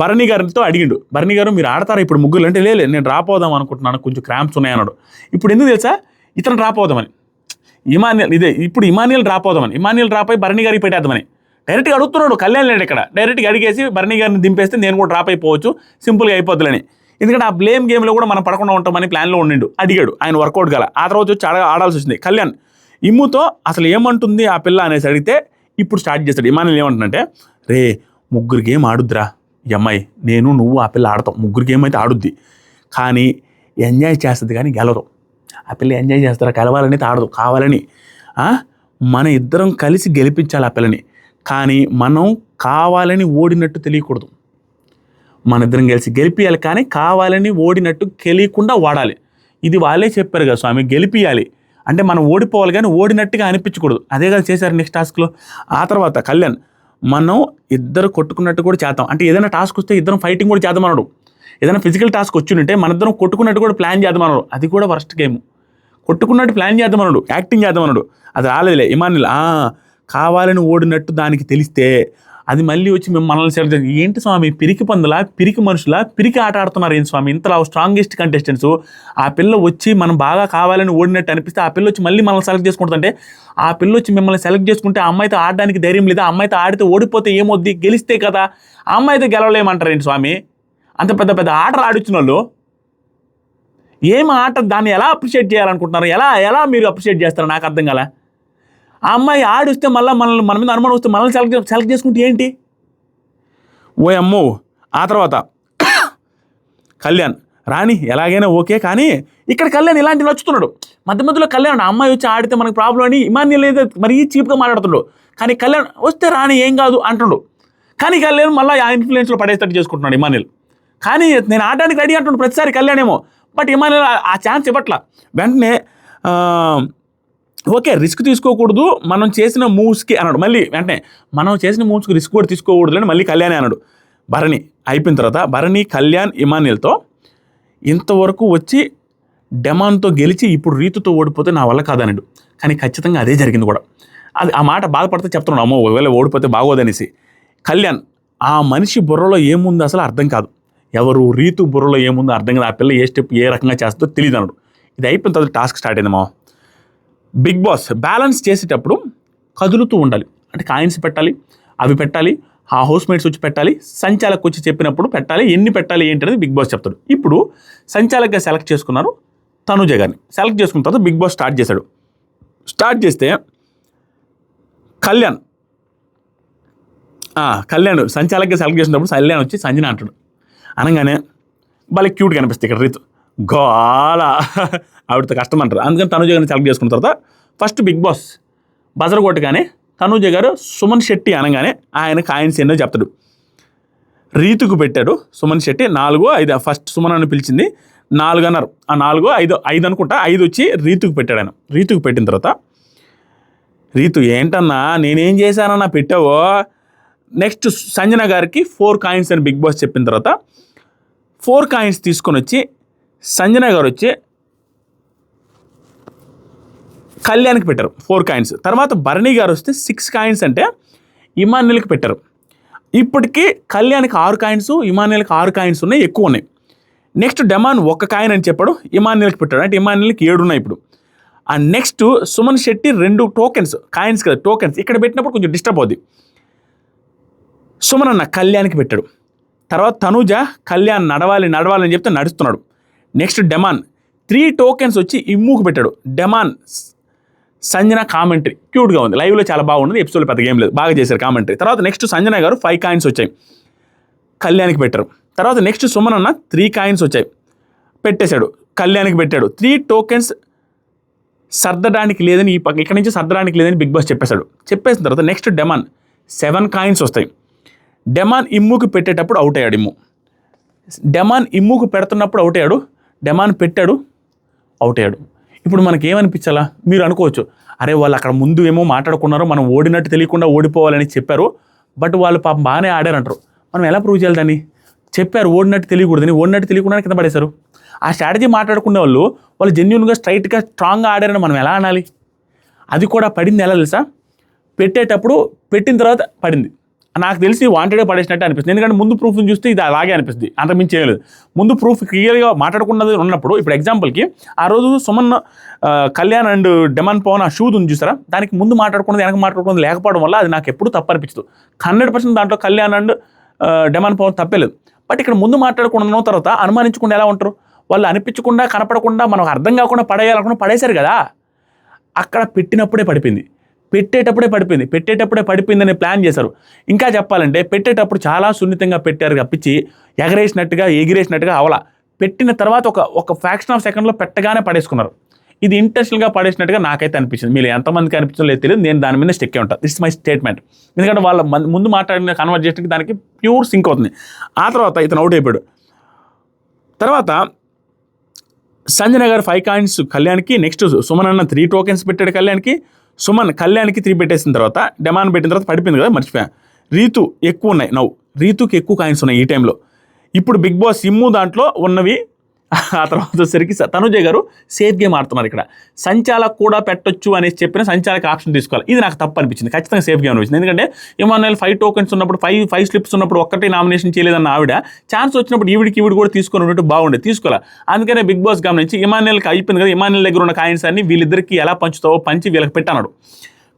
భరణి గారితో అడిగిండు. భరణి గారు మీరు ఆడతారా ఇప్పుడు ముగ్గురు అంటే, లేదు నేను డ్రాప్ అవుదాం అనుకుంటున్నాను, కొంచెం క్రాంప్స్ ఉన్నాయన్నాడు. ఇప్పుడు ఎందుకు తెలుసా, ఇతను డ్రాప్ అవుదామని, ఇమాన్యుల్ డ్రాప్ అవుదామని, ఇమాన్యుల్ డ్రాప్ అయి భరణి గారికి పెట్టేద్దామని డైరెక్ట్గా అడుగుతున్నాడు. కళ్యాణ్ లేడు ఇక్కడ, డైరెక్ట్గా అడిగేసి భరణి గారిని దింపేస్తే నేను కూడా డ్రాప్ అయిపోవచ్చు, సింపుల్గా అయిపోద్దులని. ఎందుకంటే ఆ బ్లేమ్ గేమ్లో కూడా మనం పడకుండా ఉంటామని ప్లాన్లో ఉండిండు. అడిగాడు, ఆయన వర్కౌట్ గల. ఆ తర్వాత వచ్చి ఆడాల్సి వచ్చింది. కళ్యాణ్ ఇమ్ముతో అసలు ఏమంటుంది ఆ పిల్ల అనేసి అడిగితే ఇప్పుడు స్టార్ట్ చేస్తాడు. ఇమాన్యుల్ ఏమంటుందంటే, రే ముగ్గురు గేమ్ ఆడుద్దిరా ఈ అమ్మాయి, నేను నువ్వు ఆ పిల్ల ఆడతాం, ముగ్గురు గేమ్ అయితే ఆడుద్ది, కానీ ఎంజాయ్ చేస్తుంది కానీ గెలవదు. ఆ పిల్ల ఎంజాయ్ చేస్తారా, కలవాలని ఆడదు, కావాలని మన ఇద్దరం కలిసి గెలిపించాలి ఆ పిల్లని, కానీ మనం కావాలని ఓడినట్టు తెలియకూడదు. మన ఇద్దరం కలిసి గెలిపియాలి, కానీ కావాలని ఓడినట్టు తెలియకుండా వాడాలి. ఇది వాళ్ళే చెప్పారు కదా స్వామి, గెలిపియాలి అంటే మనం ఓడిపోవాలి కానీ ఓడినట్టుగా అనిపించకూడదు. అదే కదా చేశారు నెక్స్ట్ టాస్క్లో. ఆ తర్వాత కళ్యాణ్ మనం ఇద్దరు కొట్టుకున్నట్టు కూడా చేద్దాం, అంటే ఏదైనా టాస్క్ వస్తే ఇద్దరం ఫైటింగ్ కూడా చేద్దామన్నాడు. ఏదైనా ఫిజికల్ టాస్క్ వచ్చి ఉంటే మన ఇద్దరం కొట్టుకున్నట్టు కూడా ప్లాన్ చేద్దామన్నాడు. అది కూడా వర్స్ట్ గేమ్. కొట్టుకున్నట్టు ప్లాన్ చేద్దామన్నాడు, యాక్టింగ్ చేద్దామన్నాడు, అది రాలేదులే. ఇమాన్యుల్ కావాలని ఓడినట్టు దానికి తెలిస్తే అది మళ్ళీ వచ్చి మేము మనల్ని సెలెక్ట్ చేసి, ఏంటి స్వామి పిరికి పందులా, పిరికి మనుషులా, పిరికి ఆట ఆడుతున్నారు ఏంటి స్వామి, ఇంతలా స్ట్రాంగెస్ట్ కంటెస్టెంట్స్. ఆ పిల్ల వచ్చి మనం బాగా కావాలని ఓడినట్టు అనిపిస్తే ఆ పిల్ల వచ్చి మళ్ళీ మనల్ని సెలెక్ట్ చేసుకుంటుందంటే, ఆ పిల్ల వచ్చి మిమ్మల్ని సెలెక్ట్ చేసుకుంటే ఆ అమ్మాయితో ఆడడానికి ధైర్యం లేదా, ఆ అమ్మాయితో ఆడితే ఓడిపోతే ఏమొద్ది, గెలిస్తే కదా, ఆ అమ్మాయితో గెలవలేమంటారు ఏంటి స్వామి? అంత పెద్ద పెద్ద ఆటలు ఆడిచ్చిన వాళ్ళు ఏం ఆట, దాన్ని ఎలా అప్రిషియేట్ చేయాలనుకుంటున్నారు, ఎలా మీరు అప్రిషియేట్ చేస్తారు నాకు అర్థం కాలే. ఆ అమ్మాయి ఆడిస్తే మళ్ళీ మన మీద అనుమానం వస్తే మనల్ని సెలెక్ట్ చేసుకుంటే ఏంటి? ఓ అమ్మో. ఆ తర్వాత కళ్యాణ్ రాణి ఎలాగైనా ఓకే, కానీ ఇక్కడ కళ్యాణ్ ఇలాంటి నచ్చుతున్నాడు. మధ్యలో కళ్యాణ్ అమ్మాయి వచ్చి ఆడితే మనకు ప్రాబ్లం అని ఇమాన్యుల్ అయితే మరీ చీప్గా మాట్లాడుతున్నాడు. కానీ కళ్యాణ్ వస్తే రాణి ఏం కాదు అంటున్నాడు. కానీ కళ్యాణ్ మళ్ళీ ఆ ఇన్ఫ్లుయెన్స్లో పడేస్తట్టు చేసుకుంటున్నాడు ఇమాన్యుల్. కానీ నేను ఆడడానికి రెడీ అంటున్నాడు ప్రతిసారి కళ్యాణ్ ఏమో, బట్ ఇమాన్యుల్ ఆ ఛాన్స్ ఇవ్వట్లా. వెంటనే ఓకే రిస్క్ తీసుకోకూడదు మనం చేసిన మూవ్స్కి అన్నాడు. మళ్ళీ వెంటనే మనం చేసిన మూవ్స్కి రిస్క్ కూడా తీసుకోకూడదు అని మళ్ళీ కళ్యాణ్ అన్నాడు. భరణి అయిపోయిన తర్వాత భరణి కళ్యాణ్ ఇమాన్యుల్తో ఇంతవరకు వచ్చి డెమాన్తో గెలిచి ఇప్పుడు రీతుతో ఓడిపోతే నా వల్ల కాదన్నాడు. కానీ ఖచ్చితంగా అదే జరిగింది కూడా. అది ఆ మాట బాధపడితే చెప్తున్నాడు, అమ్మో ఒకవేళ ఓడిపోతే బాగోదనేసి. కళ్యాణ్ ఆ మనిషి బుర్రలో ఏముందో అసలు అర్థం కాదు, ఎవరు రీతు బుర్రలో ఏముందో అర్థం కాదు, ఆ పిల్ల ఏ స్టెప్ ఏ రకంగా చేస్తుందో తెలియదు అన్నాడు. ఇది అయిపోయిన తర్వాత టాస్క్ స్టార్ట్ అయింది. మా బిగ్ బాస్ బ్యాలెన్స్ చేసేటప్పుడు కదులుతూ ఉండాలి, అంటే కాయిన్స్ పెట్టాలి, అవి పెట్టాలి, ఆ హౌస్ మేట్స్ వచ్చి పెట్టాలి, సంచాలక్ వచ్చి చెప్పినప్పుడు పెట్టాలి, ఎన్ని పెట్టాలి ఏంటి అనేది బిగ్ బాస్ చెప్తాడు. ఇప్పుడు సంచాలక్గా సెలెక్ట్ చేసుకున్నారు తనుజ గారిని. సెలెక్ట్ చేసుకున్న తర్వాత బిగ్ బాస్ స్టార్ట్ చేశాడు. స్టార్ట్ చేస్తే కళ్యాణ్ సంచాలక్గా సెలెక్ట్ చేసినప్పుడు కళ్యాణ్ వచ్చి సంజన అంటాడు. అనగానే వాళ్ళ క్యూట్గా కనిపిస్తుంది ఇక్కడ రీతు గోలా ఆవిడతో కష్టం అంటారు. అందుకని తనుజ గారిని సెలెక్ట్ చేసుకున్న తర్వాత ఫస్ట్ బిగ్ బాస్ బజర్ కొట్టగానే తనుజ గారు సుమన్ శెట్టి అనగానే ఆయన కాయిన్స్ ఎన్నో చెప్తాడు. రీతుకు పెట్టాడు సుమన్ శెట్టి 4, 5. ఫస్ట్ సుమన్ అని పిలిచింది 4 అన్నారు. ఆ 4, 5 అనుకుంటా, 5 వచ్చి రీతుకు పెట్టాడు ఆయన. రీతుకు పెట్టిన తర్వాత రీతు ఏంటన్నా నేనేం చేశానన్నా పెట్టావో. నెక్స్ట్ సంజన గారికి 4 కాయిన్స్ అని బిగ్ బాస్ చెప్పిన తర్వాత 4 కాయిన్స్ తీసుకొని వచ్చి సంజన గారు వచ్చి కళ్యాణ్కి పెట్టారు 4 కాయిన్స్. తర్వాత భరణి గారు వస్తే 6 కాయిన్స్ అంటే ఇమాన్యుల్కి పెట్టారు. ఇప్పటికీ కళ్యాణ్కి 6 కాయిన్స్, ఇమాన్యుల్కి 6 కాయిన్స్ ఉన్నాయి, ఎక్కువ ఉన్నాయి. నెక్స్ట్ డెమాన్ 1 కాయిన్ అని చెప్పాడు, ఇమాన్యుల్కి పెట్టాడు, అంటే ఇమాన్యుల్కి 7 ఉన్నాయి ఇప్పుడు. And next Suman Shetty 2 tokens, coins కదా టోకెన్స్, ఇక్కడ పెట్టినప్పుడు కొంచెం డిస్టర్బ్ అవుద్ది. సుమన్ అన్న కళ్యాణ్కి పెట్టాడు. తర్వాత తనూజ కళ్యాణ్ నడవాలి అని చెప్తే నడుస్తున్నాడు. నెక్స్ట్ డెమాన్ 3 టోకెన్స్ వచ్చి ఇమ్ముకు పెట్టాడు. డెమాన్ సంజన కామెంటరీ క్యూట్గా ఉంది, లైవ్లో చాలా బాగుంది, ఎపిసోడ్ పెద్ద గేమ్ లేదు, బాగా చేశారు కామెంటరీ. తర్వాత నెక్స్ట్ సంజన గారు 5 కాయిన్స్ వచ్చాయి, కళ్యాణ్కి పెట్టారు. తర్వాత నెక్స్ట్ సుమన్ అన్న 3 కాయిన్స్ వచ్చాయి, పెట్టేశాడు, కళ్యాణ్కి పెట్టాడు. 3 టోకెన్స్ సర్దడానికి లేదని ఇక్కడ నుంచి సర్దడానికి లేదని బిగ్ బాస్ చెప్పేసిన తర్వాత నెక్స్ట్ డెమాన్ 7 కాయిన్స్ వస్తాయి. డెమాన్ ఇమ్ముకి పెట్టేటప్పుడు అవుట్ అయ్యాడు. డెమాన్ ఇమ్ముకు పెడుతున్నప్పుడు అవుట్ అయ్యాడు, డెమాన్ పెట్టాడు, అవుట్ అయ్యాడు. ఇప్పుడు మనకి ఏమనిపించాలా? మీరు అనుకోవచ్చు, అరే వాళ్ళు అక్కడ ముందు ఏమో మాట్లాడుకున్నారు, మనం ఓడినట్టు తెలియకుండా ఓడిపోవాలని చెప్పారు, బట్ వాళ్ళు పాపం బాగానే ఆడారంటారు. మనం ఎలా ప్రూవ్ చేయాలి దాన్ని? చెప్పారు ఓడినట్టు తెలియకూడదని, ఓడినట్టు తెలియకుండా కింద పడేశారు. ఆ స్ట్రాటజీ మాట్లాడుకునే వాళ్ళు జెన్యూన్గా స్ట్రైట్గా స్ట్రాంగ్గా ఆడారని మనం ఎలా అనాలి? అది కూడా పడింది ఎలా తెలుసా? పెట్టేటప్పుడు పెట్టిన తర్వాత పడింది. నాకు తెలిసి వాంటెడే పడేసినట్టు అనిపిస్తుంది, ఎందుకంటే ముందు ప్రూఫ్ని చూస్తే ఇది అలాగే అనిపిస్తుంది, అంతకుమించి చేయలేదు. ముందు ప్రూఫ్ క్లియర్గా మాట్లాడుకున్నది ఉన్నప్పుడు, ఇప్పుడు ఎగ్జాంపుల్కి ఆ రోజు సుమన్ కళ్యాణ్ అండ్ డెమాన్ పవన్ ఆ షూది ఉంది చూసారా, దానికి ముందు మాట్లాడుకున్నది వెనక మాట్లాడుకున్నది లేకపోవడం వల్ల అది నాకు ఎప్పుడు తప్పు అనిపించదు. 100% దాంట్లో కళ్యాణ్ అండ్ డెమాన్ పవన్ తప్పలేదు. బట్ ఇక్కడ ముందు మాట్లాడుకున్న తర్వాత అనుమానించకుండా ఎలా ఉంటారు? వాళ్ళు అనిపించకుండా కనపడకుండా మనకు అర్థం కాకుండా పడేయాలనుకున్న పడేశారు కదా. అక్కడ పెట్టినప్పుడే పడిపోయింది, పెట్టేటప్పుడే పడిపోయిందని ప్లాన్ చేశారు. ఇంకా చెప్పాలంటే పెట్టేటప్పుడు చాలా సున్నితంగా పెట్టారు తప్పించి ఎగిరేసినట్టుగా అవలా. పెట్టిన తర్వాత ఒక ఫ్రాక్షన్ ఆఫ్ సెకండ్లో పెట్టగానే పడేసుకున్నారు. ఇది ఇంటెన్షనల్గా పడేసినట్టుగా నాకైతే అనిపించింది. మీరు ఎంతమందికి అనిపించడం లేదు తెలియదు, నేను దాని మీద స్టెక్కే ఉంటాను. This is my statement. ఎందుకంటే వాళ్ళ ముందు మాట్లాడిన కన్వర్జేషన్కి దానికి ప్యూర్ సింక్ అవుతుంది. ఆ తర్వాత ఇతను అవుట్ అయిపోయాడు. తర్వాత సంజన గారు 5 కాయిన్స్ కళ్యాణ్కి, నెక్స్ట్ సుమన్ అన్న 3 టోకెన్స్ పెట్టాడు కళ్యాణ్కి. సుమన్ కళ్యాణ్కి 3 పెట్టేసిన తర్వాత డెమాన్ పెట్టిన తర్వాత పడిపోయింది కదా, మర్చిపోయా. రీతు ఎక్కువ ఉన్నాయి, రీతుకి ఎక్కువ కాయిన్స్ ఉన్నాయి ఈ టైంలో. ఇప్పుడు బిగ్ బాస్ ఇమ్ము దాంట్లో ఉన్నవి. ఆ తర్వాత వచ్చేసరికి తనుజ గారు సేఫ్ గేమ్ ఆడుతున్నారు. ఇక్కడ సంచాలకు కూడా పెట్టొచ్చు అనేసి చెప్పిన సంచాలకు ఆప్షన్ తీసుకోవాలి. ఇది నాకు తప్పు అనిపించింది, ఖచ్చితంగా సేఫ్ గేమ్ అనిపించింది. ఎందుకంటే ఇమాన్యుల్ 5 టోకెన్స్ ఉన్నప్పుడు 5 స్లిప్స్ ఉన్నప్పుడు ఒక్కటే నామినేషన్ చేయలేదన్న ఆవిడ ఛాన్స్ వచ్చినప్పుడు ఈవిడికి కూడా తీసుకొని ఉన్నట్టు బాగుండేది, తీసుకోవాలి. అందుకనే బిగ్ బాస్ గమనించి ఇమాన్యుల్కి అయిపోయింది కదా, ఇమాన్యుల్ దగ్గర ఉన్న కాయిన్స్ అన్ని వీళ్ళిద్దరికి ఎలా పంచుతావో పంచి వీళ్ళకి పెట్టన్నాడు.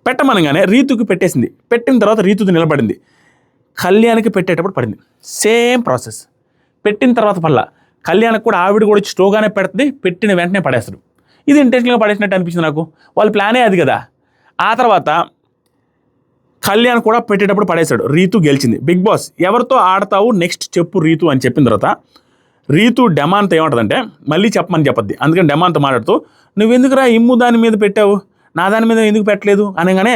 పెట్టమనగానే రీతుకి పెట్టేసింది. పెట్టిన తర్వాత రీతుది నిలబడింది. కళ్యాణ్కి పెట్టేటప్పుడు పడింది. Same process. పెట్టిన తర్వాత పల్లా కళ్యాణ్కి కూడా ఆవిడ కూడా స్లోగానే పెడుతుంది, పెట్టిన వెంటనే పడేస్తారు. ఇది ఇంటెన్షన్గా పడేసినట్టు అనిపించింది నాకు. వాళ్ళ ప్లానే అది కదా. ఆ తర్వాత కళ్యాణ్ కూడా పెట్టేటప్పుడు పడేశాడు. రీతు గెలిచింది. బిగ్ బాస్ ఎవరితో ఆడతావు నెక్స్ట్ చెప్పు రీతు అని చెప్పిన తర్వాత రీతు డెమాన్తో ఏమంటుందంటే మళ్ళీ చెప్పమని చెప్పద్ది. అందుకని డెమాన్తో మాట్లాడుతూ నువ్వెందుకురా ఇమ్ము దాని మీద పెట్టావు, నా దాని మీద ఎందుకు పెట్టలేదు అనగానే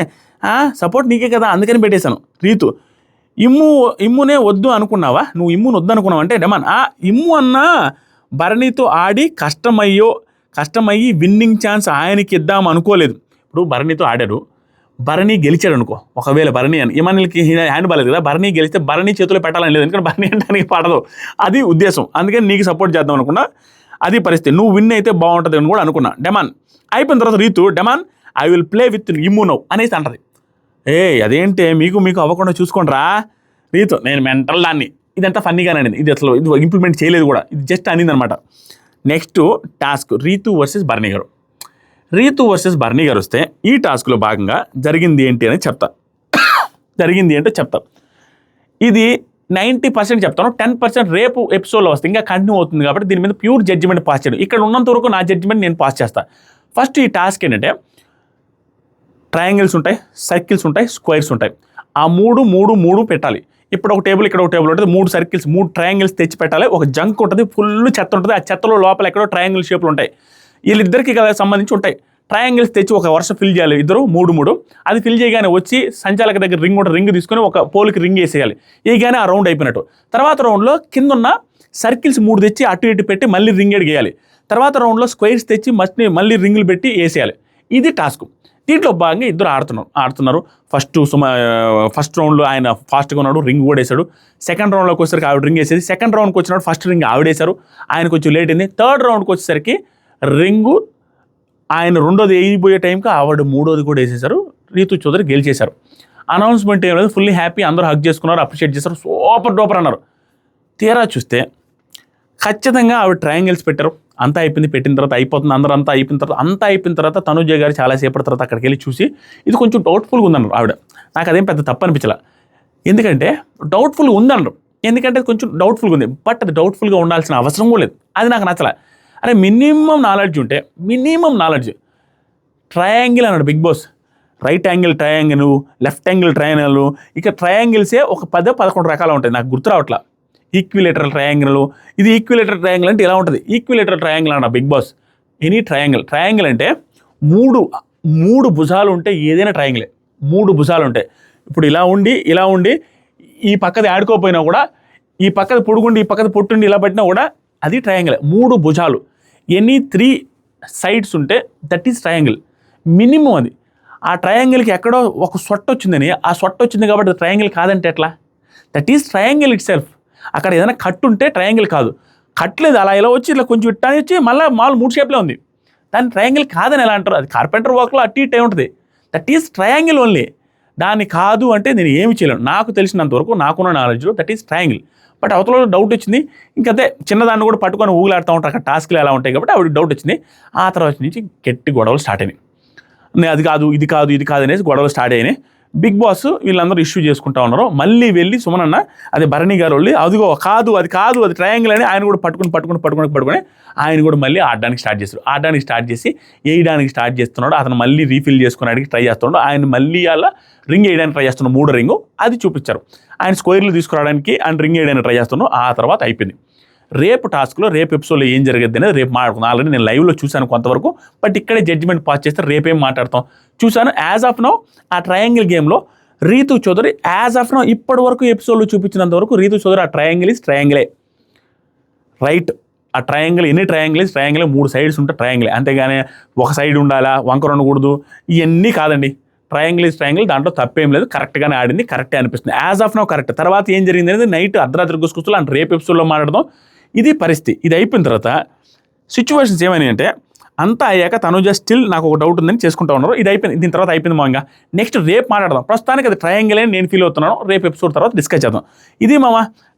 సపోర్ట్ నీకే కదా అందుకని పెట్టేశాను. రీతు ఇమ్మునే వద్దు అనుకున్నావా, నువ్వు ఇమ్మును వద్దు అనుకున్నావు అంటే డెమాన్ ఇమ్ము అన్నా భరణితో ఆడి కష్టమయ్యి విన్నింగ్ ఛాన్స్ ఆయనకి ఇద్దాం అనుకోలేదు. ఇప్పుడు భరణితో ఆడారు, భరణి గెలిచాడు అనుకో, ఒకవేళ భరణి అని ఇమాన్యుల్కి హ్యాండ్ బాలేదు కదా, భరణి గెలిస్తే భరణి చేతిలో పెట్టాలని లేదు, ఎందుకంటే భరణి అంటే పడదు, అది ఉద్దేశం. అందుకని నీకు సపోర్ట్ చేద్దాం అనుకున్నా, అది పరిస్థితి. నువ్వు విన్ అయితే బాగుంటుంది అని కూడా అనుకున్నా. డెమాన్ అయిపోయిన తర్వాత Ritu demon I will play with Immu now అనేసి అంటది. అదేంటే మీకు అవ్వకుండా చూసుకోండిరా రీతు, నేను మెంటల్ దాన్ని, ఇదంతా ఫన్నీగానే అనింది. ఇది అసలు ఇది ఇంప్లిమెంట్ చేయలేదు కూడా, ఇది జస్ట్ అనింది అనమాట. Next task Ritu versus Bharani garu. Ritu versus Bharani గారు వస్తే ఈ టాస్క్లో భాగంగా జరిగింది ఏంటి అని చెప్తా. ఇది 90% చెప్తాను, 10% రేపు ఎపిసోడ్లో వస్తే ఇంకా కంటిన్యూ అవుతుంది కాబట్టి దీని మీద ప్యూర్ జడ్జిమెంట్ పాస్ చేయడం. ఇక్కడ ఉన్నంత వరకు నా జడ్జిమెంట్ నేను పాస్ చేస్తాను. ఫస్ట్ ఈ టాస్క్ ఏంటంటే ట్రయాంగిల్స్ ఉంటాయి, సర్కిల్స్ ఉంటాయి, స్క్వేర్స్ ఉంటాయి. ఆ మూడు పెట్టాలి. ఇప్పుడు ఒక టేబుల్ ఇక్కడ ఒక టేబుల్ ఉంటుంది, 3 సర్కిల్స్ 3 ట్రయాంగిల్స్ తెచ్చి పెట్టాలి. ఒక జంక్ ఉంటుంది, ఫుల్ చెత్త ఉంటుంది, ఆ చెత్తలో లోపల ఎక్కడో ట్రయాంగిల్ షేప్లు ఉంటాయి. వీళ్ళిద్దరికి సంబంధించి ఉంటాయి. ట్రయాంగిల్స్ తెచ్చి ఒక వరుస ఫిల్ చేయాలి, ఇద్దరు 3 అది ఫిల్ చేయగానే వచ్చి సంచాలక దగ్గర రింగ్ తీసుకొని ఒక పోల్కి రింగ్ వేసేయాలి. వేయగానే ఆ రౌండ్ అయిపోయినట్టు. తర్వాత రౌండ్లో కింద ఉన్న సర్కిల్స్ 3 తెచ్చి అటు ఇటు పెట్టి మళ్ళీ రింగ్ వేయాలి. తర్వాత రౌండ్లో స్క్వేర్స్ తెచ్చి మళ్ళీ రింగులు పెట్టి వేసేయాలి. ఇది టాస్క్. దీంట్లో భాగంగా ఇద్దరు ఆడుతున్నారు. ఫస్ట్ రౌండ్లో ఆయన ఫాస్ట్గా ఉన్నాడు, రింగ్ కూడా వేశాడు. సెకండ్ రౌండ్లోకి వచ్చేసరికి ఆవిడ రింగ్ వేసేది. సెకండ్ రౌండ్కి వచ్చినప్పుడు ఫస్ట్ రింగ్ ఆవిడేశారు, ఆయనకు వచ్చి లేట్ అయింది. థర్డ్ రౌండ్కి వచ్చేసరికి రింగు ఆయన రెండోది వేయబోయే టైంకి ఆవిడ మూడోది కూడా వేసేశారు. రీతు చౌదరి గెలిచేశారు. అనౌన్స్మెంట్ ఏం లేదు, ఫుల్లీ హ్యాపీ, అందరూ హగ్ చేసుకున్నారు, అప్రిషియేట్ చేశారు, సూపర్ డూపర్ అన్నారు. తీరా చూస్తే ఖచ్చితంగా ఆవిడ ట్రయాంగిల్స్ పెట్టారు. అంతా అయిపోయింది, పెట్టిన తర్వాత అయిపోతుంది, అంతా అయిపోయిన తర్వాత తనుజ గారు చాలాసేపటి తర్వాత అక్కడికి వెళ్ళి చూసి ఇది కొంచెం డౌట్ఫుల్గా ఉందన్నారు ఆవిడ. నాకు అదేం పెద్ద తప్పు అనిపించలే, ఎందుకంటే డౌట్ఫుల్గా ఉందన్నారు. ఎందుకంటే కొంచెం డౌట్ఫుల్గా ఉంది, బట్ అది డౌట్ఫుల్గా ఉండాల్సిన అవసరం కూడా లేదు. అది నాకు నచ్చలే. అరే మినిమం నాలెడ్జ్ ఉంటే, మినిమం నాలెడ్జ్. ట్రయాంగిల్ అన్నాడు Bigg Boss, right angle triangle, left angle triangle, ఇక ట్రయాంగిల్సే ఒక 10-11 రకాలు ఉంటాయి, నాకు గుర్తు రావట్లా. ఈక్విలేటరల్ ట్రయాంగిల్, ఇది ఈక్విలేటరల్ ట్రయాంగిల్ అంటే ఇలా ఉంటుంది. ఈక్విలేటరల్ ట్రయాంగిల్ అన్న బిగ్ బాస్. ఎనీ ట్రయాంగిల్ అంటే మూడు భుజాలు ఉంటే ఏదైనా ట్రయాంగిలే. 3 భుజాలు ఉంటాయి. ఇప్పుడు ఇలా ఉండి ఈ పక్కది ఆడుకోపోయినా కూడా, ఈ పక్కది పొడుగుండి ఈ పక్కది పొట్టుండి ఇలా పట్టినా కూడా అది ట్రయాంగిల్. 3 భుజాలు, ఎనీ 3 సైడ్స్ ఉంటే దట్ ఈస్ ట్రయాంగిల్. మినిమం అది. ఆ ట్రయాంగిల్కి ఎక్కడో ఒక సొట్ట వచ్చిందని, ఆ సొట్ట వచ్చింది కాబట్టి ట్రయాంగిల్ కాదంటే ఎట్లా? That is triangle it self. అక్కడ ఏదైనా కట్ ఉంటే ట్రయాంగిల్ కాదు. కట్లేదు, అలా ఇలా వచ్చి ఇలా కొంచెం ఇట్టా వచ్చి మళ్ళీ 3 షేప్లో ఉంది, దాన్ని ట్రయాంగిల్ కాదని ఎలా అంటారు? అది కార్పెంటర్ వర్క్లో అట్టి ఇట్టే ఉంటుంది. That is triangle only. దాన్ని కాదు అంటే నేను ఏమి చేయలేను. నాకు తెలిసినంతవరకు, నాకున్న నాలెడ్జ్లో దట్ ఈస్ ట్రయాంగిల్. బట్ అవతల డౌట్ వచ్చింది, ఇంకంతే చిన్నదాన్ని కూడా పట్టుకొని ఊగులాడుతూ ఉంటారు, అక్కడ టాస్క్లు ఎలా ఉంటాయి కాబట్టి ఆవిడ డౌట్ వచ్చింది. ఆ తర్వాత నుంచి గట్టి గొడవలు స్టార్ట్ అయినాయి. అది కాదు ఇది కాదు అనేసి గొడవలు స్టార్ట్ అయినాయి. బిగ్ బాస్ వీళ్ళందరూ ఇష్యూ చేసుకుంటా ఉన్నారు. మళ్ళీ వెళ్ళి సుమనన్న, అది భరణి గారు వెళ్ళి అదిగో అది కాదు అది ట్రయాంగిల్ అని ఆయన కూడా పట్టుకుని ఆయన కూడా మళ్ళీ ఆడడానికి స్టార్ట్ వేయడానికి స్టార్ట్ చేస్తున్నాడు. అతను మళ్ళీ రీఫిల్ చేసుకోవడానికి ట్రై చేస్తున్నాడు. ఆయన మళ్ళీ అలా రింగ్ వేయడానికి ట్రై చేస్తున్నాడు, 3 రింగు అది చూపించారు. ఆయన స్క్వేర్లు తీసుకురావడానికి ఆయన రింగ్ వేయడానికి ట్రై చేస్తున్నాడు. ఆ తర్వాత అయిపోయింది. రేపు ఎపిసోడ్లో ఏం జరిగేది అనేది రేపు మాట్లాడుకుందాం. ఆల్రెడీ నేను లైవ్లో చూశాను కొంతవరకు, బట్ ఇక్కడే జడ్జిమెంట్ పాస్ చేస్తే రేపేం మాట్లాడతాం చూశాను. యాజ్ ఆఫ్ నౌ ఆ ట్రయాంగిల్ గేమ్లో Ritu Chowdary as of now ఇప్పటి వరకు ఎపిసోడ్లో చూపించినంత వరకు రీతు చౌదరి ఆ ట్రయాంగిలే రైట్. ఆ ట్రయాంగిల్ ఎన్ని ట్రయాంగిల్ 3 సైడ్స్ ఉంటే ట్రయాంగిలే, అంతేగాని ఒక సైడ్ ఉండాలా, వంకర ఉండకూడదు, ఇవన్నీ కాదండి. ట్రయాంగిల్, దాంట్లో తప్పేం లేదు. కరెక్ట్గానే ఆడింది, కరెక్టే అనిపిస్తుంది. As of now correct. తర్వాత ఏం జరిగింది అనేది నైట్ అర్ధరాత్రి గుసుకొస్తూ అండ్ రేపు ఎపిసోడ్లో మాట్లాడదాం. ఇది పరిస్థితి. ఇది అయిపోయిన తర్వాత సిచ్యువేషన్స్ ఏమైనాయి అంటే, అంతా అయ్యాక తనుజ స్టిల్ నాకు ఒక డౌట్ ఉందని చేసుకుంటా ఉన్నారు. ఇది అయిపోయింది, దీని తర్వాత అయిపోయింది మామూలుగా. నెక్స్ట్ రేపు మాట్లాడదాం. ప్రస్తుతానికి అది ట్రయాంగిల్ అని నేను ఫీల్ అవుతున్నాను. రేపు ఎపిసోడ్ తర్వాత డిస్కస్ చేద్దాం. ఇది మామ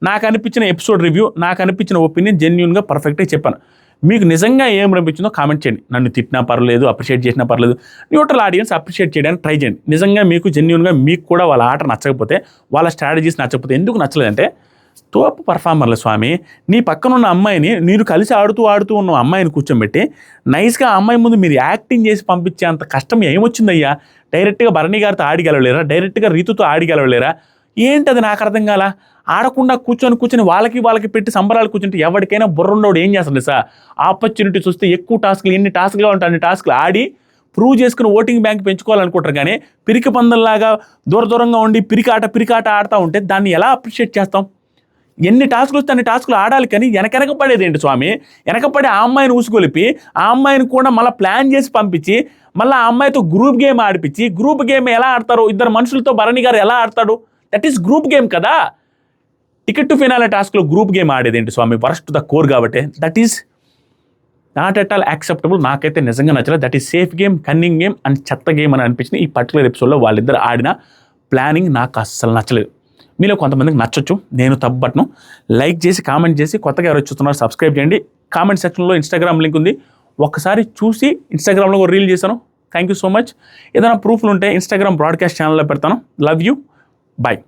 నాకు అనిపించిన ఎపిసోడ్ రివ్యూ, నాకు అనిపించిన ఒపీనియన్ జెన్యూన్గా పర్ఫెక్ట్గా చెప్పాను. మీకు నిజంగా ఏం అనిపించిందో కామెంట్ చేయండి. నన్ను తిట్టినా పర్లేదు, అప్రిషియేట్ చేసినా పర్లేదు. న్యూట్రల్ ఆడియన్స్ అప్రిషియేట్ చేయడానికి ట్రై చేయండి. నిజంగా మీకు జెన్యూన్గా మీకు కూడా వాళ్ళ ఆట నచ్చకపోతే, వాళ్ళ స్ట్రాటజీస్ నచ్చకపోతే, ఎందుకు నచ్చలేదంటే తోపు పర్ఫార్మర్లు స్వామి. నీ పక్కన ఉన్న అమ్మాయిని, మీరు కలిసి ఆడుతూ ఉన్న అమ్మాయిని కూర్చోబెట్టి నైస్గా ఆ అమ్మాయి ముందు మీరు యాక్టింగ్ చేసి పంపించే అంత కష్టం ఏమొచ్చిందయ్యా? డైరెక్ట్గా భరణి గారితో ఆడిగలవలేరా? డైరెక్ట్గా రీతుతో ఆడిగలవలేరా? ఏంటది నాకు అర్థం కాల. ఆడకుండా కూర్చొని వాళ్ళకి పెట్టి సంబరాలు కూర్చుంటే ఎవరికైనా బుర్రుండోడు ఏం చేస్తుంది సార్? ఆపర్చునిటీ చూస్తే ఎక్కువ టాస్క్లు, ఎన్ని టాస్క్లు ఉంటాయి అన్ని టాస్క్లు ఆడి ప్రూవ్ చేసుకుని ఓటింగ్ బ్యాంక్ పెంచుకోవాలనుకుంటారు. కానీ పిరికి పందల్లాగా దూరంగా ఉండి పిరికాట ఆడుతూ ఉంటే దాన్ని ఎలా అప్రిషియేట్ చేస్తాం? ఎన్ని టాస్క్లు వస్తే అన్ని టాస్క్లు ఆడాలి. కానీ వెనకపడేది ఏంటి స్వామి? వెనకపడి ఆ అమ్మాయిని ఊసుకొలిపి, ఆ అమ్మాయిని కూడా మళ్ళీ ప్లాన్ చేసి పంపించి, మళ్ళీ ఆ అమ్మాయితో గ్రూప్ గేమ్ ఆడిపించి, గ్రూప్ గేమ్ ఎలా ఆడతారు? 2 మనుషులతో భరణి గారు ఎలా ఆడతాడు? దట్ ఈస్ గ్రూప్ గేమ్ కదా. టికెట్ టు ఫినాలే టాస్క్లో గ్రూప్ గేమ్ ఆడేది ఏంటి స్వామి? వరస్ట్ ద కోర్ కాబట్టి that is not at all acceptable. నాకైతే నిజంగా నచ్చలేదు. That is safe game, cunning game and చెత్త గేమ్ అని అనిపించింది. ఈ పర్టికులర్ ఎపిసోడ్లో వాళ్ళిద్దరు ఆడిన ప్లానింగ్ నాకు అస్సలు నచ్చలేదు. మీలో కొంతమందికి నచ్చొచ్చు, నేను తప్పబట్టను. లైక్ చేసి కామెంట్ చేసి, కొత్తగా ఎవరు చూస్తున్నారు సబ్స్క్రైబ్ చేయండి. కామెంట్ సెక్షన్లో ఇన్స్టాగ్రామ్ లింక్ ఉంది, ఒక్కసారి చూసి ఇన్స్టాగ్రామ్లో రీల్ చేశాను. Thank you so much. ఏదైనా ప్రూఫ్లు ఉంటే ఇన్స్టాగ్రామ్ బ్రాడ్కాస్ట్ ఛానల్లో పెడతాను. Love you, bye.